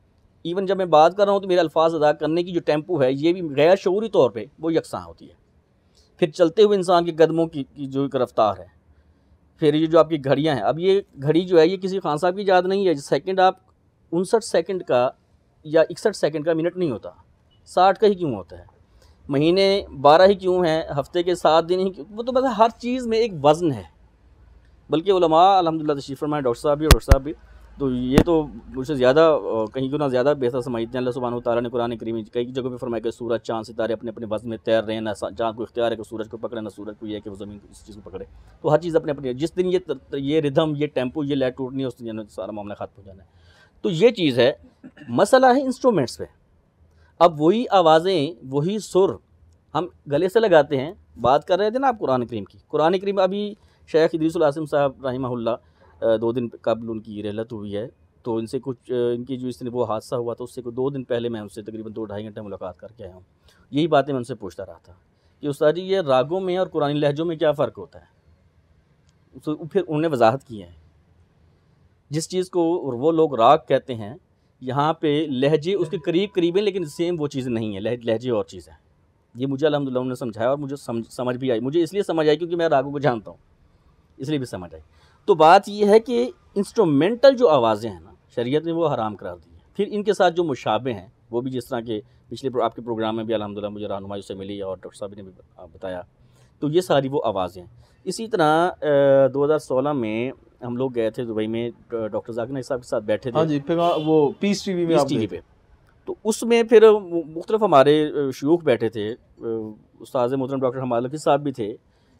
[SPEAKER 5] इवन जब मैं बात कर रहा हूँ तो मेरे अल्फाज अदा करने की जो टेम्पो है ये भी गैर शऊरी तौर पे वो यकसां होती है। फिर चलते हुए इंसान के कदमों की जो एक रफ्तार है, फिर ये जो आपकी घड़ियाँ हैं, अब ये घड़ी जो है ये किसी खान साहब की याद नहीं है। सेकंड आप 59 सेकंड का या 61 सेकंड का मिनट नहीं होता, 60 का ही क्यों होता है, महीने 12 ही क्यों हैं, हफ्ते के 7 दिन ही क्यों, वो तो मतलब हर चीज़ में एक वज़न है। बल्कि उलमा अल्हम्दुलिल्लाह तशरीफ़ फरमाए, डॉक्टर साहब भी तो ये तो मुझसे ज़्यादा कहीं गुना ज़्यादा बेहतर समझते हैं। अल्लाह सुब्हानहू तआला ने कुरान करीम में कई जगहों पे फरमाया कि सूरज चाँद सितारे अपने अपने वज़न में तैर रहे हैं, ना चाँद को इख्तियार है कि सूरज को पकड़े, ना सूरज को ये है कि वो ज़मीन को इस चीज़ को पकड़े। तो हर चीज़ अपने अपने, जिस दिन ये रिदम, ये टेम्पो, ये लय टूटनी है, उस दिन सारा मामला ख़त्म हो जाना है। तो ये चीज़ है। मसला है इंस्ट्रूमेंट्स पे। अब वही आवाज़ें, वही सुर हम गले से लगाते हैं। बात कर रहे थे ना आप कुरान करीम की, कुरान करीम अभी शेख इदरीसुल आसिम साहब रहमहुल्लाह 2 दिन कबल उनकी रहलत हुई है, तो इनसे कुछ इनकी जो इसने वो हादसा हुआ था उससे 2 दिन पहले मैं उनसे तकरीबन 2-2.5 घंटे मुलाकात करके आया हूँ। यही बातें मैं उनसे पूछता रहा था कि उस्ताद जी ये रागों में और कुरानी लहजों में क्या फ़र्क होता है। तो फिर उन्होंने वजाहत की है, जिस चीज़ को वो लोग राग कहते हैं, यहाँ पे लहजे उसके करीब करीब हैं, लेकिन सेम वो चीज़ नहीं है, लहजे और चीज़ है। ये मुझे अल्हम्दुलिल्लाह उन्होंने समझाया और मुझे समझ भी आई। मुझे इसलिए समझ आई क्योंकि मैं रागों को जानता हूँ, इसलिए भी समझ आई। तो बात ये है कि इंस्ट्रूमेंटल जो आवाज़ें हैं ना, शरीयत ने वो हराम करार दी है। फिर इनके साथ जो मुशाबे हैं वो भी, जिस तरह के पिछले आपके प्रोग्राम में भी अल्हम्दुलिल्लाह मुझे रहनुमाई से मिली और डॉक्टर साहब ने भी बताया, तो ये सारी वो आवाज़ें हैं। इसी तरह 2016 में हम लोग गए थे दुबई में, डॉक्टर जाकिर नाइक साहब के साथ बैठे थे।
[SPEAKER 4] हाँ जी, वो पीस टीवी में,
[SPEAKER 5] टीवी पे। तो उसमें फिर मुख्तलिफ हमारे शयूख बैठे थे, उस्ताद मोहतरम डॉक्टर हमाद लकी साहब भी थे,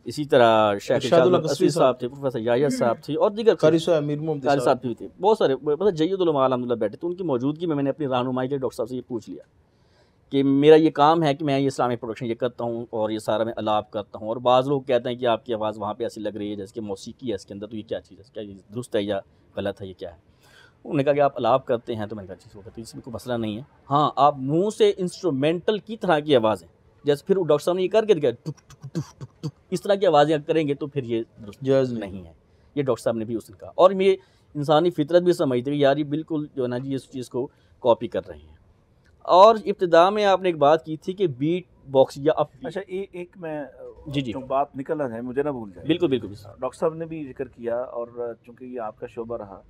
[SPEAKER 5] इसी तरह शेख शादुल असवी साहब थे, प्रोफेसर याया साहब थे और दीगर कारी साहब भी थे, बहुत सारे मतलब जय्यदुल उलमा अल्हम्दुलिल्लाह बैठे। तो उनकी मौजूदगी में मैंने अपनी रहनुमाई के डॉक्टर साहब से ये पूछ लिया कि मेरा ये काम है कि मैं ये इस्लामिक प्रोडक्शन ये करता हूँ और ये सारा मैं अलाप करता हूँ, और बाज़ लोग कहते हैं कि आपकी आवाज़ वहाँ पे ऐसी लग रही है जैसे कि मौसीकी है इसके अंदर, तो ये क्या चीज़ है, क्या ये दुरुस्त है या गलत है, ये क्या है। उन्होंने कहा कि आप अलाप करते हैं, तो मैंने कहा चीज़ होगा, तो इसमें कोई मसला नहीं है। हाँ, आप मुँह से इंस्ट्रूमेंटल की तरह की आवाज़ है जैसे फिर डॉक्टर साहब ने ये करके दिखाया, टुक टुक टुक टुक टुक, इस तरह की आवाज़ें करेंगे तो फिर ये
[SPEAKER 4] जायज़
[SPEAKER 5] नहीं है। ये डॉक्टर साहब ने भी उस दिन कहा, और ये इंसानी फितरत भी समझते कि यार ये बिल्कुल जो है ना जी इस चीज़ को कॉपी कर रहे हैं। और इब्तिदा में आपने एक बात की थी कि बीट बॉक्स या
[SPEAKER 2] अच्छा एक मैं
[SPEAKER 5] जी
[SPEAKER 2] जो बात निकल रहा है मुझे ना भूल जाए।
[SPEAKER 5] बिल्कुल बिल्कुल।
[SPEAKER 2] डॉक्टर साहब ने भी जिक्र किया, और चूंकि ये आपका शोबा रहा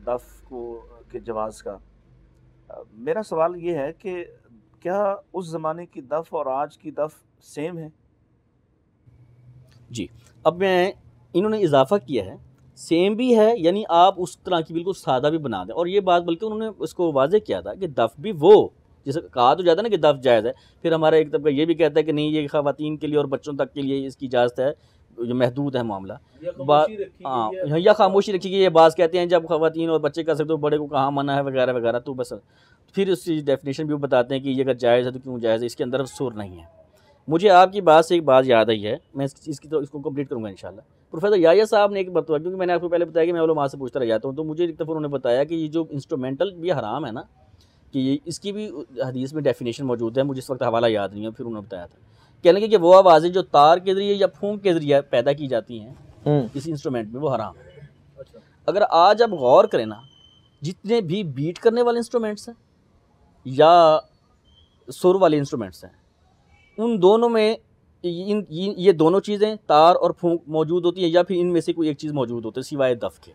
[SPEAKER 2] दफ़ को के जवाज़ का, मेरा सवाल ये है कि क्या उस ज़माने की दफ़ और आज की दफ़ सेम है?
[SPEAKER 5] जी, अब मैं इन्होंने इजाफा किया है, सेम भी है, यानी आप उस तरह की बिल्कुल सादा भी बना दें। और ये बात बल्कि उन्होंने उसको वाज़ेह किया था कि दफ़ भी वो, जैसे कहा तो जाता है ना कि दफ़ जायज़ है, फिर हमारा एक तबका ये भी कहता है कि नहीं ये ख़वातीन के लिए और बच्चों तक के लिए इसकी इजाज़त है, जो महदूद है मामला। हाँ, या खामोशी रखी गई, ये बात कहते हैं जब ख़वातीन और बच्चे कर सकते हो, बड़े को कहाँ मना है वगैरह वगैरह। तो बस फिर उसकी डेफिनेशन भी वो बताते हैं कि ये अगर जायज़ है तो क्यों जायज़ है, इसके अंदर सुर नहीं है। मुझे आपकी बात से एक बात याद आई है, मैं इसको कंप्लीट करूँगा इंशाल्लाह। प्रोफेसर याह्या साहब ने एक मरतबा, क्योंकि मैंने आपको पहले बताया कि मैं उलमा से पूछता रह जाता हूँ, तो मुझे एक दफ़ा उन्होंने बताया कि ये जो इंस्ट्रूमेंटल भी हराम है ना, कि ये इसकी भी हदीस में डेफिनेशन मौजूद है, मुझे इस वक्त हवाला याद नहीं है, फिर उन्होंने बताया था। कहने लगे कि वो आवाज़ें जो तार के ज़रिए या फूंक के ज़रिए पैदा की जाती हैं किसी इंस्ट्रूमेंट में, वो हराम है। अगर आज आप गौर करें ना, जितने भी बीट करने वाले इंस्ट्रूमेंट्स हैं या सुर वाले इंस्ट्रूमेंट्स हैं, उन दोनों में ये दोनों चीज़ें तार और फूंक मौजूद होती है, या फिर इनमें से कोई एक चीज़ मौजूद होती है सिवाय दफ़ के।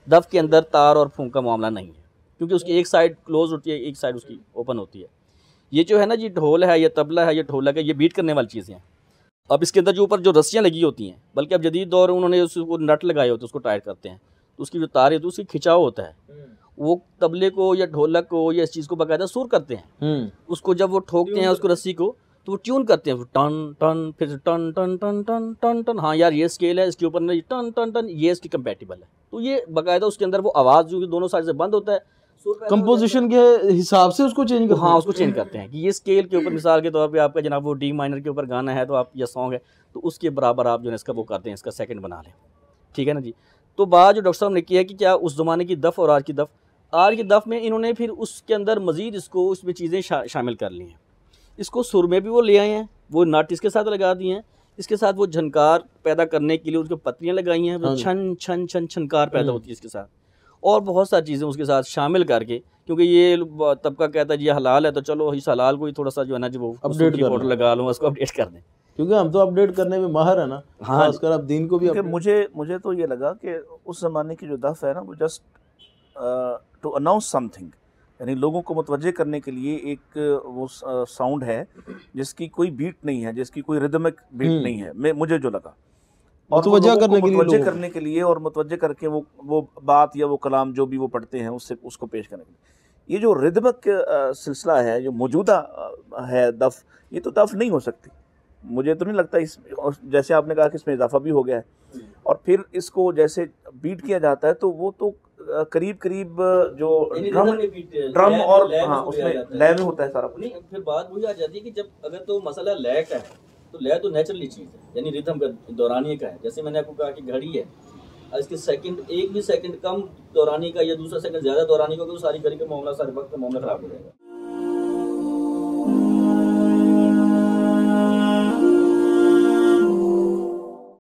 [SPEAKER 5] दफ़ के अंदर तार और फूंक का मामला नहीं है, क्योंकि उसकी एक साइड क्लोज होती है, एक साइड उसकी ओपन होती है। ये जो है ना जी ढोल है, ये तबला है, ये ढोलक है, ये बीट करने वाली चीज़ें हैं। अब इसके अंदर जो ऊपर जो रस्सियाँ लगी होती हैं, बल्कि अब जदीद दौर उन्होंने उसको नट लगाए होते हैं, उसको टाइट करते हैं, तो उसकी जो तार है तो उसकी खिंचाव होता है, वो तबले को या ढोलक को या इस चीज़ को बाकायदा सुर करते हैं। उसको जब वो ठोकते हैं उसको रस्सी को, तो वो ट्यून करते हैं, टन टन, फिर टन टन टन टन टन टन, हाँ यार ये स्केल है, इसके ऊपर नहीं टन टन टन, ये इसकी कंपैटिबल है। तो ये बाकायदा उसके अंदर वो आवाज़ जो दोनों साइड से बंद होता है,
[SPEAKER 4] कंपोजिशन के हिसाब से उसको चेंज करते हैं।
[SPEAKER 5] हाँ, उसको चेंज करते हैं कि ये स्केल के ऊपर, मिसाल के तौर पे आपका जनाब वो डी माइनर के ऊपर गाना है, तो आप या सॉन्ग है, तो उसके बराबर आप जो है इसका वो करते हैं, इसका सेकंड बना लें। ठीक है ना जी। तो बात जो डॉक्टर साहब ने किया कि क्या उस ज़माने की दफ़ और आज की दफ़ में इन्होंने फिर उसके अंदर मज़ीद इसको उसमें चीज़ें शामिल कर ली हैं। इसको सुर में भी वो ले आए हैं, वो नट इसके साथ लगा दिए हैं, इसके साथ वो झनकार पैदा करने के लिए उसको पत्तियाँ लगाई हैं, वो छन छन छन छनकार पैदा होती है इसके साथ, और बहुत सारी चीज़ें उसके साथ शामिल करके, क्योंकि ये तबका कहता है ये हलाल है, तो चलो इस हलाल को ही थोड़ा सा जो है ना जी वो
[SPEAKER 4] अपडेट
[SPEAKER 5] की फोटो लगा लूँ, उसको अपडेट कर दें,
[SPEAKER 4] क्योंकि हम तो अपडेट करने में माहिर है ना।
[SPEAKER 5] हाँ,
[SPEAKER 4] खासकर आप दीन को भी
[SPEAKER 2] मुझे तो ये लगा कि उस ज़माने की जो दफ़ है ना, वो जस्ट टू अनाउंस समथिंग, यानी लोगों को मुतवज्जे करने के लिए एक वो साउंड है जिसकी कोई बीट नहीं है, जिसकी कोई रिदमिक बीट नहीं है, मुझे जो लगा, और मुतवज्जे करने के लिए और मुतवज्जे करके वो बात या वो कलाम जो भी वो पढ़ते हैं उससे उसको पेश करने के लिए। ये जो रिदमिक सिलसिला है जो मौजूदा है दफ़, ये तो दफ़ नहीं हो सकती। मुझे तो नहीं लगता इस, जैसे आपने कहा कि इसमें इजाफा भी हो गया है, और फिर इसको जैसे बीट किया जाता है तो वो तो करीब जो ड्रम और हाँ उसमें लय में होता है सारा कुछ।
[SPEAKER 5] नहीं, फिर बात वही आ जाती है कि जब अगर तो मसला लय का है, तो लय तो नेचुरली चीज़ है, यानी रिदम का दौरानी का है। जैसे मैंने आपको कहा कि घड़ी है, इसके सेकंड एक भी सेकंड कम दौरानी का या दूसरा सेकंड ज़्यादा दौरानी का, तो सारी घड़ी का मामला, सारे वक्त का मामला खराब हो जाएगा।